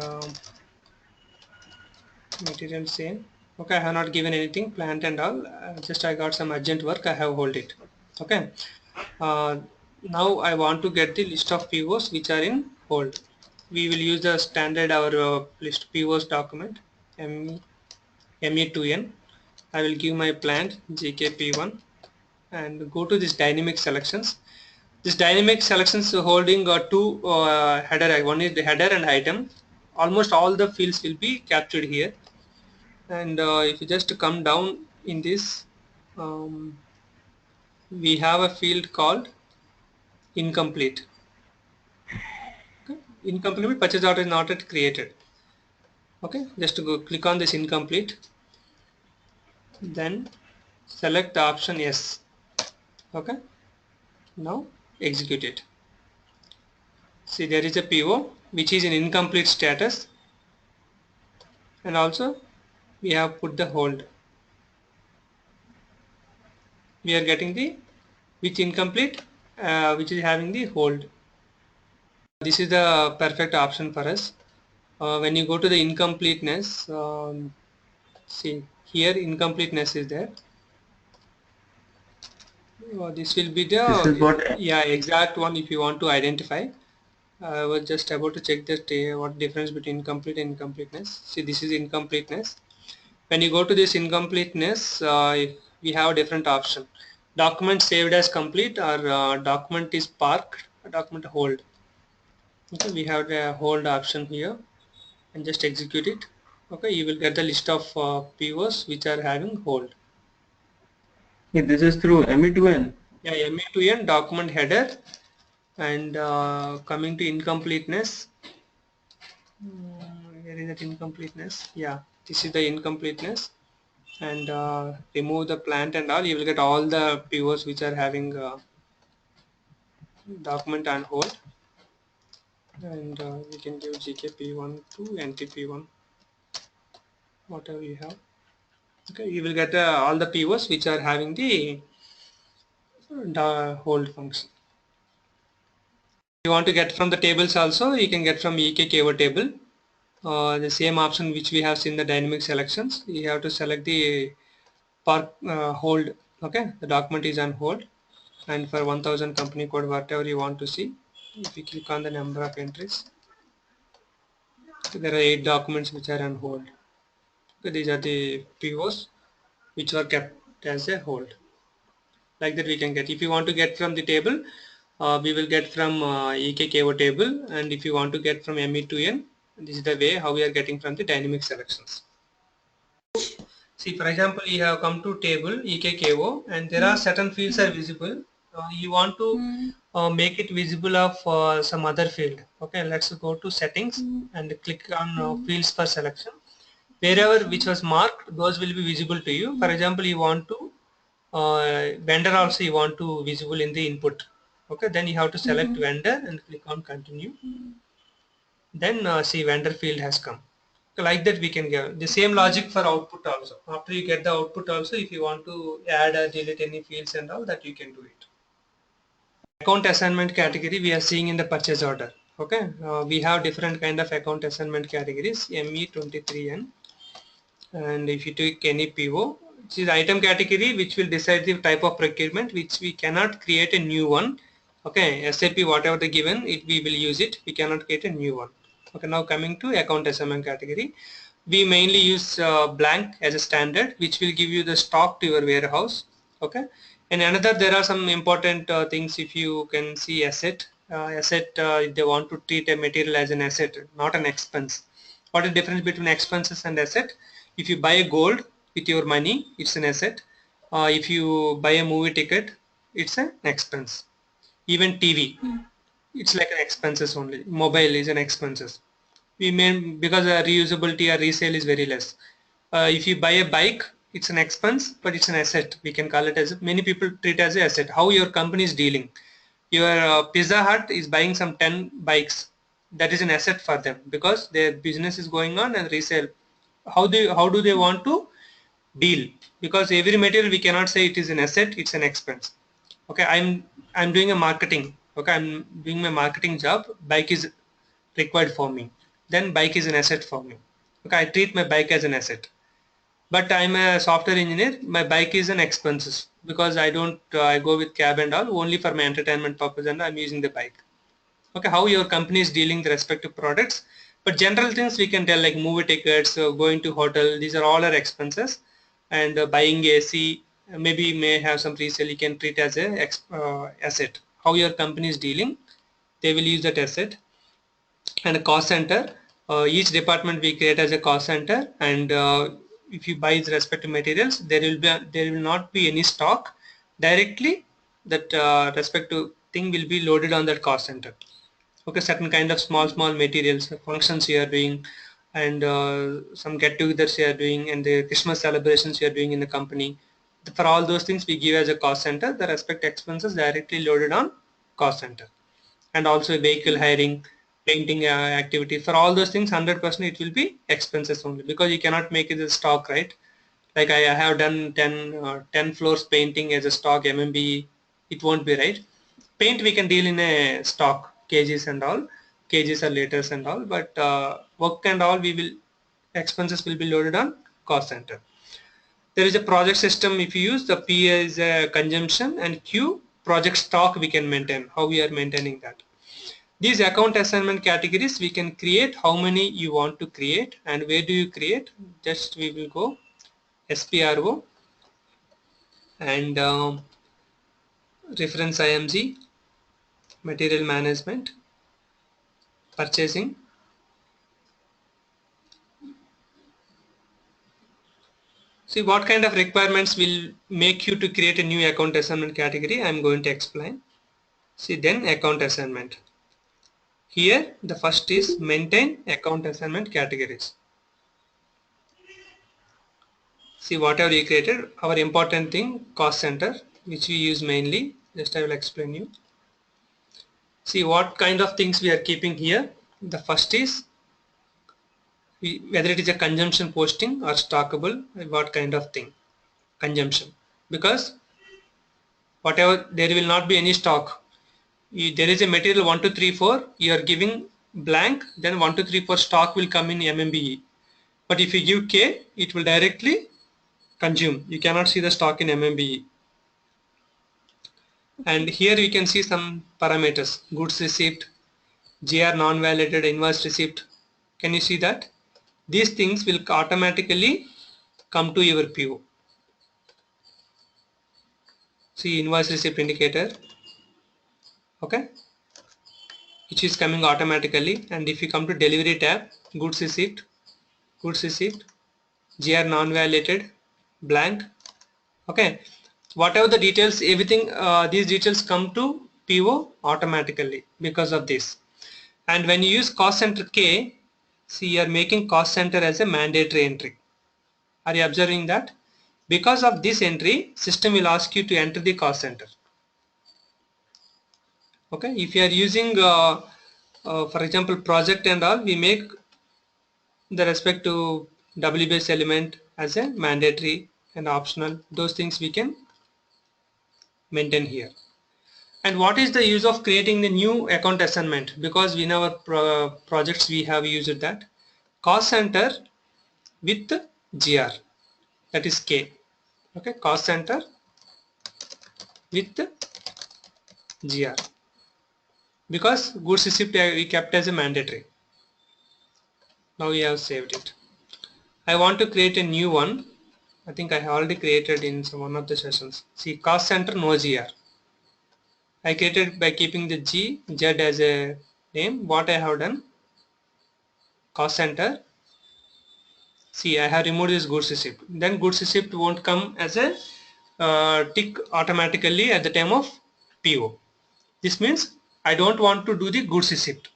[SPEAKER 1] material same. Okay, I have not given anything, plant and all. Just I got some urgent work, I have hold it. Okay. Now I want to get the list of POs which are in hold. We will use the standard our list POs document ME2N. I will give my plant GKP1 and go to this dynamic selections. This dynamic selections holding two header. One is the header and item. Almost all the fields will be captured here. And if you just come down in this, we have a field called incomplete. Okay. Incomplete purchase order is not yet created. Okay, just to go click on this incomplete, then select the option yes. Okay, now execute it. See, there is a PO which is in incomplete status, and also we have put the hold. We are getting the which incomplete, which is having the hold. This is the perfect option for us. When you go to the incompleteness, see here incompleteness is there. This will be
[SPEAKER 4] This is
[SPEAKER 1] the
[SPEAKER 4] what
[SPEAKER 1] exact one if you want to identify. I was just about to check that what difference between complete and incompleteness. See, this is incompleteness. When you go to this incompleteness, we have a different option. Document saved as complete or document is parked, document hold. Okay, we have the hold option here and just execute it. Okay, you will get the list of POs which are having hold.
[SPEAKER 4] this is through ME2N.
[SPEAKER 1] Yeah, ME2N document header and coming to incompleteness. Where is that incompleteness? Yeah, this is the incompleteness and remove the plant and all. You will get all the POs which are having document on hold, and we can give GKP1 to NTP1 whatever you have. Okay, you will get all the POs which are having the hold function. You want to get from the tables also, you can get from EKKO table. The same option which we have seen the dynamic selections. You have to select the park hold. Okay, the document is on hold, and for 1000 company code whatever you want to see, if you click on the number of entries, there are 8 documents which are on hold. Okay, these are the POs which were kept as a hold. Like that we can get. If you want to get from the table, we will get from EKKO table, and if you want to get from ME2N, this is the way how we are getting from the dynamic selections. See, for example, you have come to table EKKO and there are certain fields are visible. You want to make it visible of some other field. Okay, let's go to settings and click on fields for selection. Wherever which was marked, those will be visible to you. For example, you want to vendor also you want to visible in the input. Okay, then you have to select vendor and click on continue. Then see vendor field has come. Like that we can give the same logic for output also. After you get the output also, if you want to add or delete any fields and all that, you can do it. Account assignment category we are seeing in the purchase order. Okay, we have different kind of account assignment categories ME23N, and if you take any PO, which is item category which will decide the type of procurement, which we cannot create a new one. Okay, SAP whatever the given it we will use it, we cannot create a new one. Okay, now coming to account assignment category, we mainly use blank as a standard, which will give you the stock to your warehouse. Okay, and another there are some important things. If you can see asset, they want to treat a material as an asset, not an expense. What is the difference between expenses and asset? If you buy a gold with your money, it's an asset. If you buy a movie ticket, it's an expense. Even TV, it's like an expenses only. Mobile is an expenses. We may, because reusability or resale is very less. If you buy a bike, it's an expense, but it's an asset. We can call it as, many people treat as an asset. How your company is dealing. Your Pizza Hut is buying some 10 bikes. That is an asset for them because their business is going on and resale. How do they want to deal, because every material we cannot say it is an asset, it's an expense. Okay, I'm doing a marketing. Okay, I'm doing my marketing job. Bike is required for me. Then bike is an asset for me. Okay, I treat my bike as an asset. But I'm a software engineer. My bike is an expenses because I don't. I go with cab and all only for my entertainment purpose, and I'm using the bike. Okay, how your company is dealing the respective products, but general things we can tell like movie tickets, going to hotel, these are all our expenses, and buying AC, maybe may have some resale, you can treat as a asset. How your company is dealing, they will use that asset. And a cost center, each department we create as a cost center, and if you buy the respective materials, there will not be any stock directly. That respective thing will be loaded on that cost center. Okay, certain kind of small materials, functions you are doing, and some get-togethers you are doing, and the Christmas celebrations you are doing in the company. For all those things we give as a cost center, the respective expenses directly loaded on cost center. And also vehicle hiring, painting activity, for all those things 100% it will be expenses only, because you cannot make it as stock, right? Like I have done 10 floors painting as a stock MMB, it won't be right. Paint we can deal in a stock, kgs and all, kgs or liters and all, but work and all we will, expenses will be loaded on cost center. There is a project system. If you use the P is a consumption and Q project stock we can maintain, how we are maintaining that. These account assignment categories we can create how many you want to create, and where do you create, just we will go SPRO and reference IMG, material management, purchasing. See what kind of requirements will make you to create a new account assignment category, I am going to explain. See, then account assignment. Here the first is maintain account assignment categories. See whatever we created, our important thing cost center, which we use mainly, just I will explain you. See what kind of things we are keeping here. The first is whether it is a consumption posting or stockable, what kind of thing, consumption, because whatever, there will not be any stock. There is a material 1 2 3 4, you are giving blank, then 1 2 3 4 stock will come in MMBE. But if you give K, it will directly consume. You cannot see the stock in MMBE. And here we can see some parameters, goods receipt, GR non-validated, invoice receipt. Can you see that? These things will automatically come to your PO. See invoice receipt indicator, okay, which is coming automatically. And if you come to delivery tab, goods receipt, GR non-validated, blank, okay, whatever the details, everything, these details come to PO automatically because of this. And when you use cost center K, see you are making cost center as a mandatory entry. Are you observing that? Because of this entry, system will ask you to enter the cost center. Okay, if you are using for example project and all, we make the respect to WBS element as a mandatory and optional. Those things we can maintain here. And what is the use of creating the new account assignment? Because in our projects we have used that cost center with GR, that is K. Okay, cost center with GR, because goods receipt we kept as a mandatory. Now we have saved it. I want to create a new one. I think I have already created in one of the sessions. See, cost center no GR. I created by keeping the Z as a name. What I have done, cost center. See, I have removed this goods receipt. Then goods receipt won't come as a tick automatically at the time of PO. This means I don't want to do the goods receipt.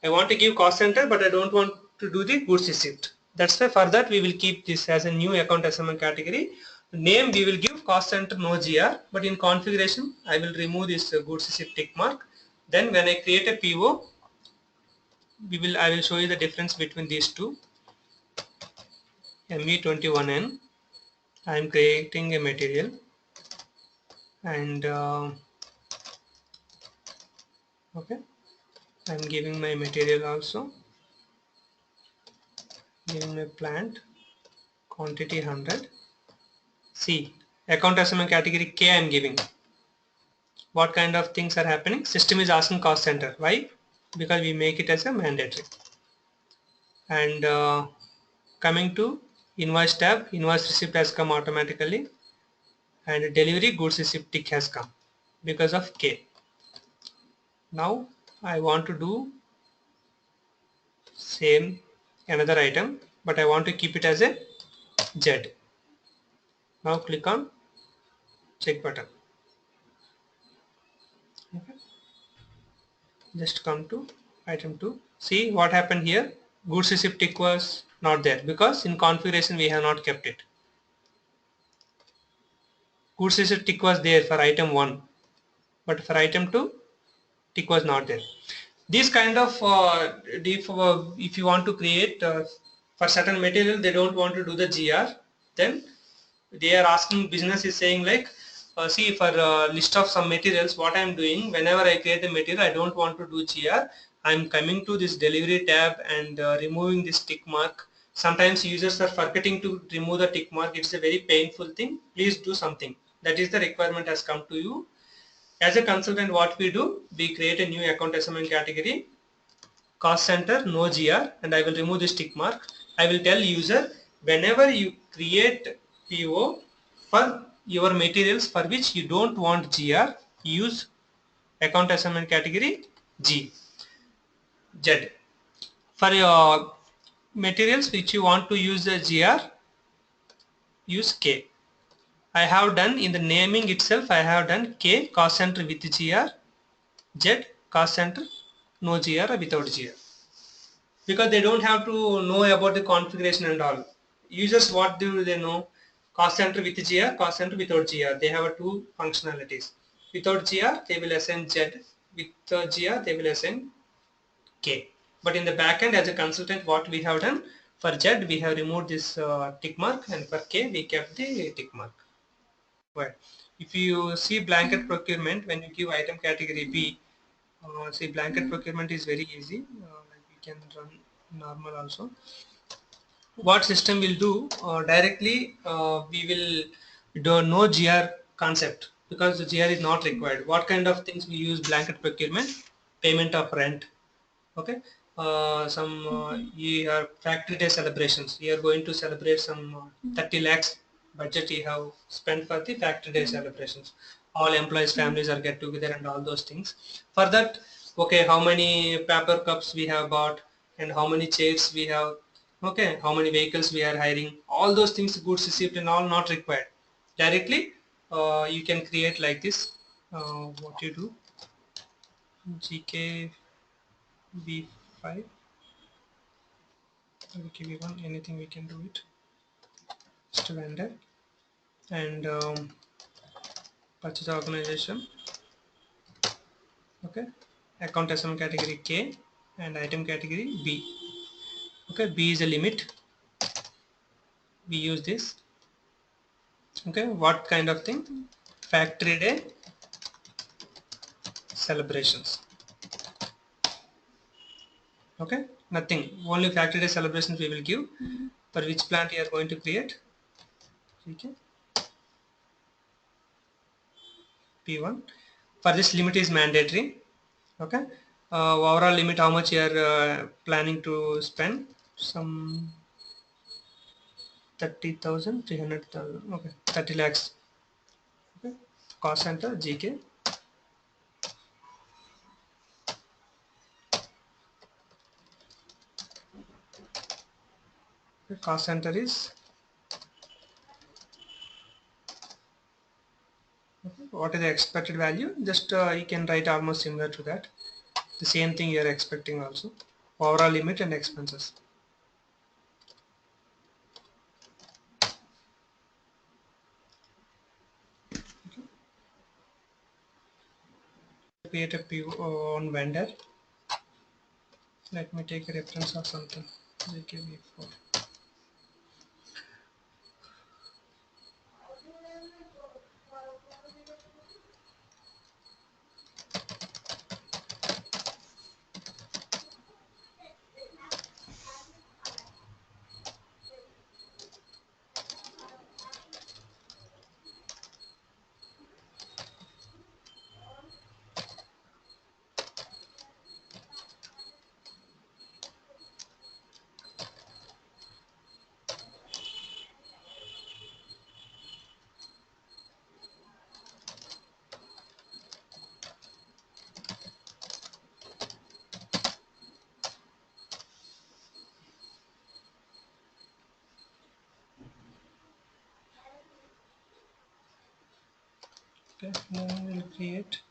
[SPEAKER 1] I want to give cost center, but I don't want to do the goods receipt. That's why for that we will keep this as a new account assignment category. Name we will give cost center no GR, but in configuration I will remove this goods receipt tick mark. Then when I create a PO, I will show you the difference between these two. ME21N. I am creating a material and okay, I am giving my material also, giving my plant quantity 100. See, account assignment category K I am giving. What kind of things are happening? System is asking cost center. Why? Because we make it as a mandatory. And coming to invoice tab, invoice receipt has come automatically, and delivery goods receipt tick has come because of K. Now I want to do same another item, but I want to keep it as a Z. Now click on check button. Okay. Just come to item 2. See what happened here. Goods receipt tick was not there because in configuration we have not kept it. Goods receipt tick was there for item 1, but for item 2 tick was not there. These kind of if you want to create for certain material they don't want to do the GR, then they are asking, business is saying like see, for list of some materials what I am doing, whenever I create the material I don't want to do GR, I am coming to this delivery tab and removing this tick mark. Sometimes users are forgetting to remove the tick mark. It's a very painful thing. Please do something. That is the requirement has come to you. As a consultant, what we do, we create a new account assignment category, cost center, no GR, and I will remove this tick mark. I will tell user, whenever you create PO for your materials for which you don't want GR, use account assignment category Z. For your materials which you want to use the GR, use K. I have done in the naming itself, I have done K cost center with GR, Z cost center no GR or without GR, because they don't have to know about the configuration and all. Users, what do they know? Cost center with GR, cost center without GR. They have two functionalities. Without GR they will assign Z, with GR they will assign K. But in the backend, as a consultant, what we have done, for Z we have removed this tick mark, and for K we kept the tick mark. Right. If you see blanket procurement, when you give item category B, see blanket procurement is very easy. Like we can run normal also. What system will do directly, we will do no GR concept because the GR is not required. What kind of things we use blanket procurement? Payment of rent. Okay. Some your factory day celebrations. We are going to celebrate some 30 lakhs budget you have spent for the factory day celebrations. All employees families are get together and all those things. For that, okay, how many paper cups we have bought and how many chairs we have, okay, how many vehicles we are hiring, all those things, goods receipt and all not required. Directly you can create like this. What you do, GK V5 V1, anything we can do it. Just vendor and purchase organization. Okay, account assignment category K and item category B. Okay, B is a limit. We use this. Okay, what kind of thing? Factory day celebrations. Okay, nothing, only factory day celebrations we will give. For which plant you are going to create? Okay, P1. For this limit is mandatory. Okay, overall limit how much you are planning to spend? Some 30,000, 300,000. Okay, 30 lakhs. Okay, cost center GK. The cost center is, okay, what is the expected value? Just you can write almost similar to that. The same thing you are expecting also. Overall limit and expenses. Okay. Create a PO on vendor. Let me take a reference of something. GKV4. Okay, now we'll create.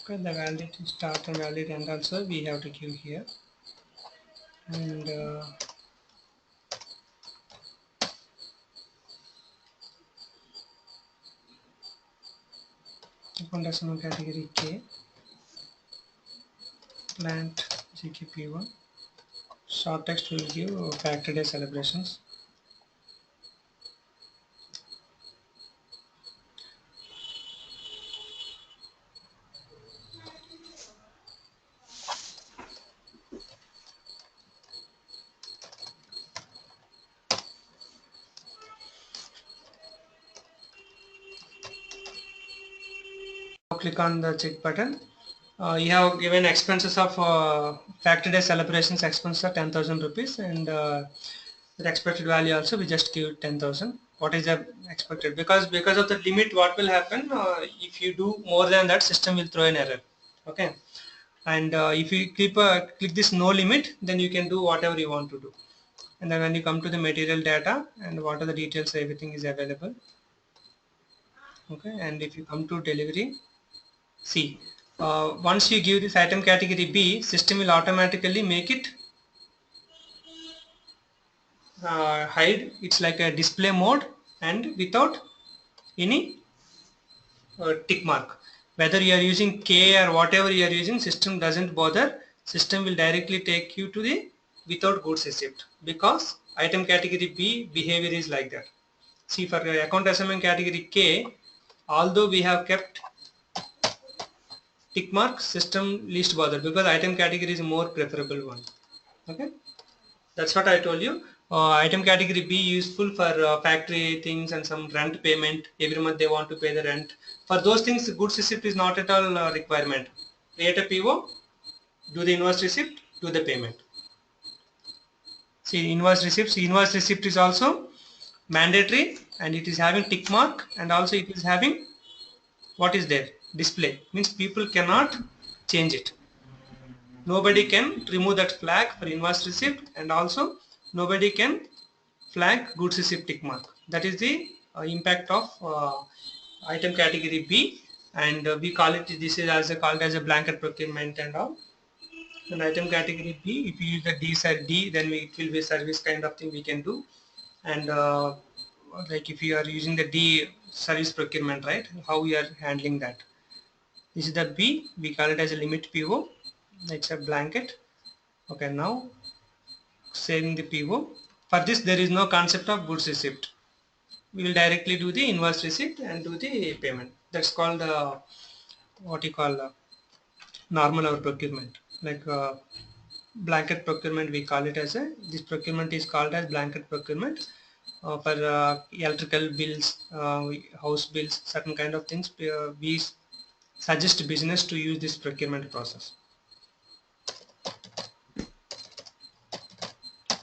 [SPEAKER 1] Okay, the validity start and validity end also we have to give here, and account assignment category K, plant GKP1, short text will give factory day celebrations. Click on the check button. You have given expenses of factory day celebrations expenses are 10,000 rupees, and the expected value also we just give 10,000. What is the expected? Because of the limit, what will happen if you do more than that, system will throw an error. Okay, and if you click this no limit, then you can do whatever you want to do. And then when you come to the material data and what are the details, everything is available. Okay, and if you come to delivery, see, once you give this item category B, system will automatically make it hide. It's like a display mode and without any tick mark. Whether you are using K or whatever you are using, system doesn't bother. System will directly take you to the without goods receipt, because item category B behavior is like that. See, for account assignment category K, although we have kept tick mark, system least bother, because item category is a more preferable one. Okay, that's what I told you. Item category B useful for factory things and some rent payment. Every month they want to pay the rent. For those things, goods receipt is not at all requirement. Create a PO, do the invoice receipt, do the payment. See, invoice receipts. Invoice receipt is also mandatory, and it is having tick mark, and also it is having what is there, display, means people cannot change it. Nobody can remove that flag for invoice receipt, and also nobody can flag goods receipt tick mark. That is the impact of item category B, and we call it, this is as called as a blanket procurement and all. And item category B, if you use the D side D, then it will be service kind of thing we can do. And like if you are using the D service procurement, right, how we are handling that. This is the B, we call it as a limit PO. It's a blanket. Okay, now saving the PO. For this there is no concept of goods receipt. We will directly do the invoice receipt and do the payment. That's called what you call normal or procurement. Like blanket procurement, we call it as a, this procurement is called as blanket procurement for electrical bills, house bills, certain kind of things. We suggest business to use this procurement process.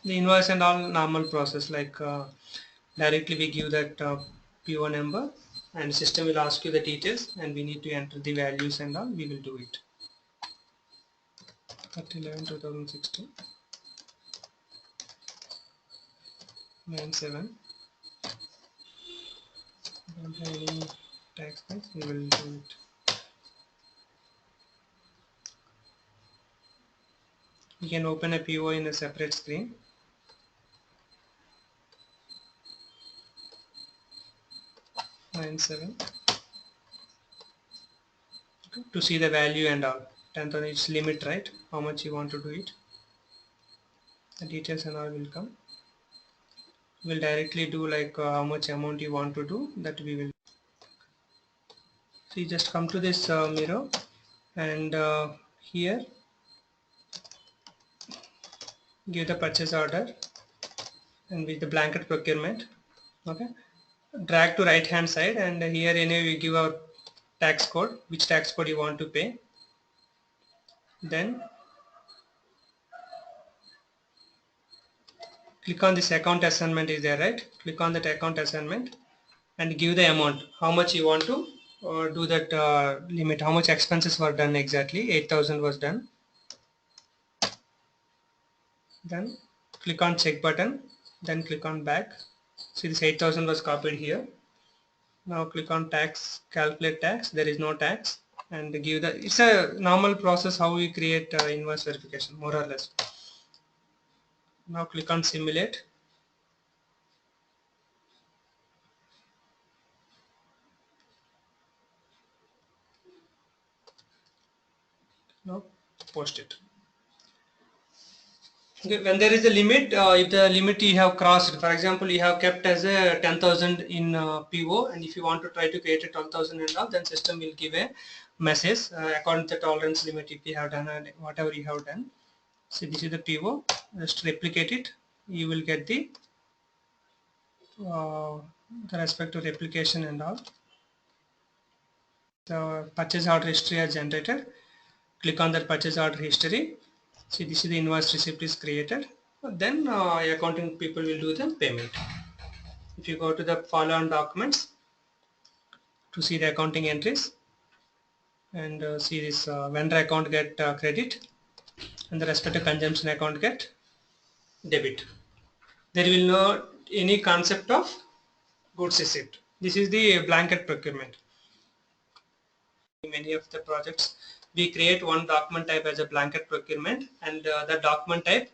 [SPEAKER 1] The invoice and all normal process, like directly we give that PO number, and system will ask you the details, and we need to enter the values and all, we will do it. 30/11/2016 9/7. Don't have any tax points, we will do it. You can open a PO in a separate screen. To see the value and all. 10,000 is limit, right? How much you want to do it. The details and all will come. We'll directly do like how much amount you want to do, that we will. So you just come to this mirror, and here give the purchase order and with the blanket procurement. Okay, drag to right hand side, and here anyway we give our tax code, which tax code you want to pay. Then click on this account assignment is there, right? Click on that account assignment and give the amount, how much you want to do that limit. How much expenses were done exactly? 8,000 was done. Then click on check button. Then click on back. See, this 8,000 was copied here. Now click on tax, calculate tax. There is no tax, and give the. It's a normal process how we create invoice verification, more or less. Now click on simulate. Now post it. Okay, when there is a limit, if the limit you have crossed, for example, you have kept as a 10,000 in PO, and if you want to try to create a 12,000 and all, then system will give a message according to the tolerance limit if you have done and whatever you have done. So this is the PO. Just replicate it. You will get the respect to replication and all. The purchase order history are generated. Click on that purchase order history. See, this is the invoice receipt is created. Then accounting people will do the payment. If you go to the follow-on documents to see the accounting entries and see this vendor account get credit and the respective consumption account get debit. There will not any concept of goods receipt. This is the blanket procurement. Many of the projects we create one document type as a blanket procurement, and the document type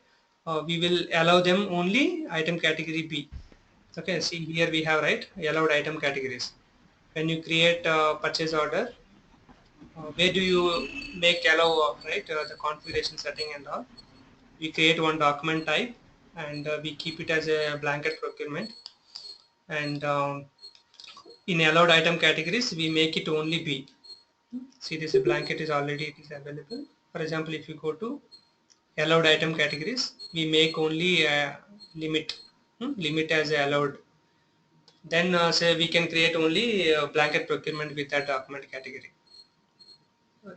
[SPEAKER 1] we will allow them only item category B. Okay, see here we have right allowed item categories. When you create a purchase order, where do you make allow right the configuration setting and all. We create one document type and we keep it as a blanket procurement, and in allowed item categories we make it only B. See, this blanket is already it is available. For example, if you go to allowed item categories, we make only limit limit as allowed. Then say we can create only blanket procurement with that document category.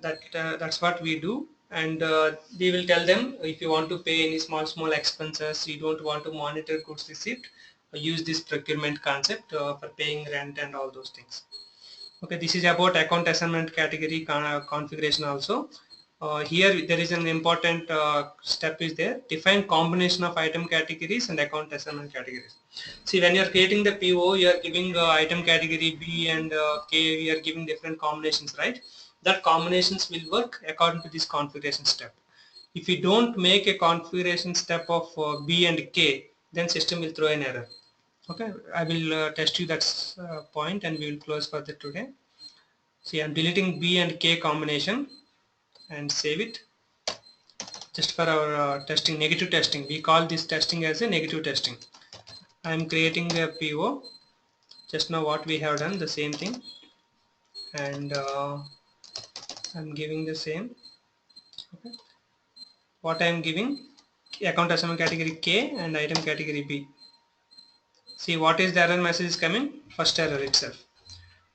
[SPEAKER 1] That's what we do, and we will tell them if you want to pay any small expenses, you don't want to monitor goods receipt, use this procurement concept for paying rent and all those things. Okay, this is about account assignment category configuration also. Here there is an important step is there. Define combination of item categories and account assignment categories. See, when you are creating the PO, you are giving item category B and K, we are giving different combinations, right? That combinations will work according to this configuration step. If you don't make a configuration step of B and K, then system will throw an error. Okay, I will test you that point and we will close for the today. See, I'm deleting B and K combination and save it just for our testing, negative testing. We call this testing as a negative testing. I'm creating a PO. Just now what we have done, the same thing, and I'm giving the same. Okay. What I'm giving, account assignment category K and item category B. See, what is the error message is coming? First error itself.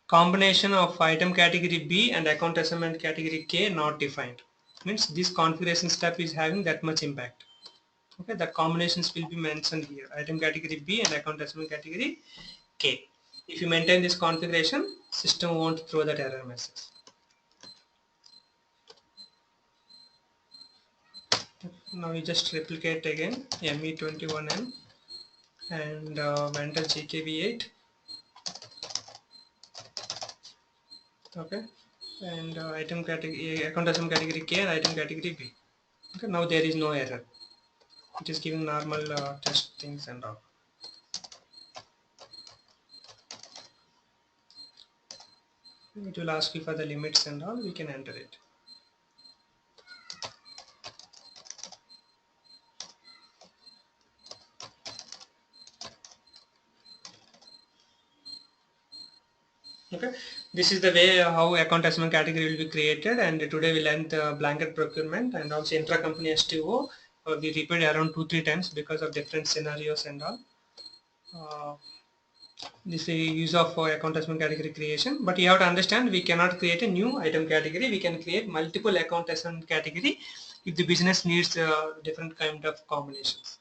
[SPEAKER 1] Combination of item category B and account assignment category K not defined. Means this configuration step is having that much impact. Okay, the combinations will be mentioned here. Item category B and account assignment category K. If you maintain this configuration, system won't throw that error message. Now we just replicate again ME21N and vendor GKV8. Okay, and item category account assignment category K and item category B. Okay, now there is no error. It is giving normal test things and all. It will ask you for the limits and all. We can enter it. Okay, this is the way how account assignment category will be created, and today we learned the blanket procurement and also intra-company STO. We repeated around 2-3 times because of different scenarios and all. This is the use of account assignment category creation, but you have to understand we cannot create a new item category. We can create multiple account assignment category if the business needs different kind of combinations.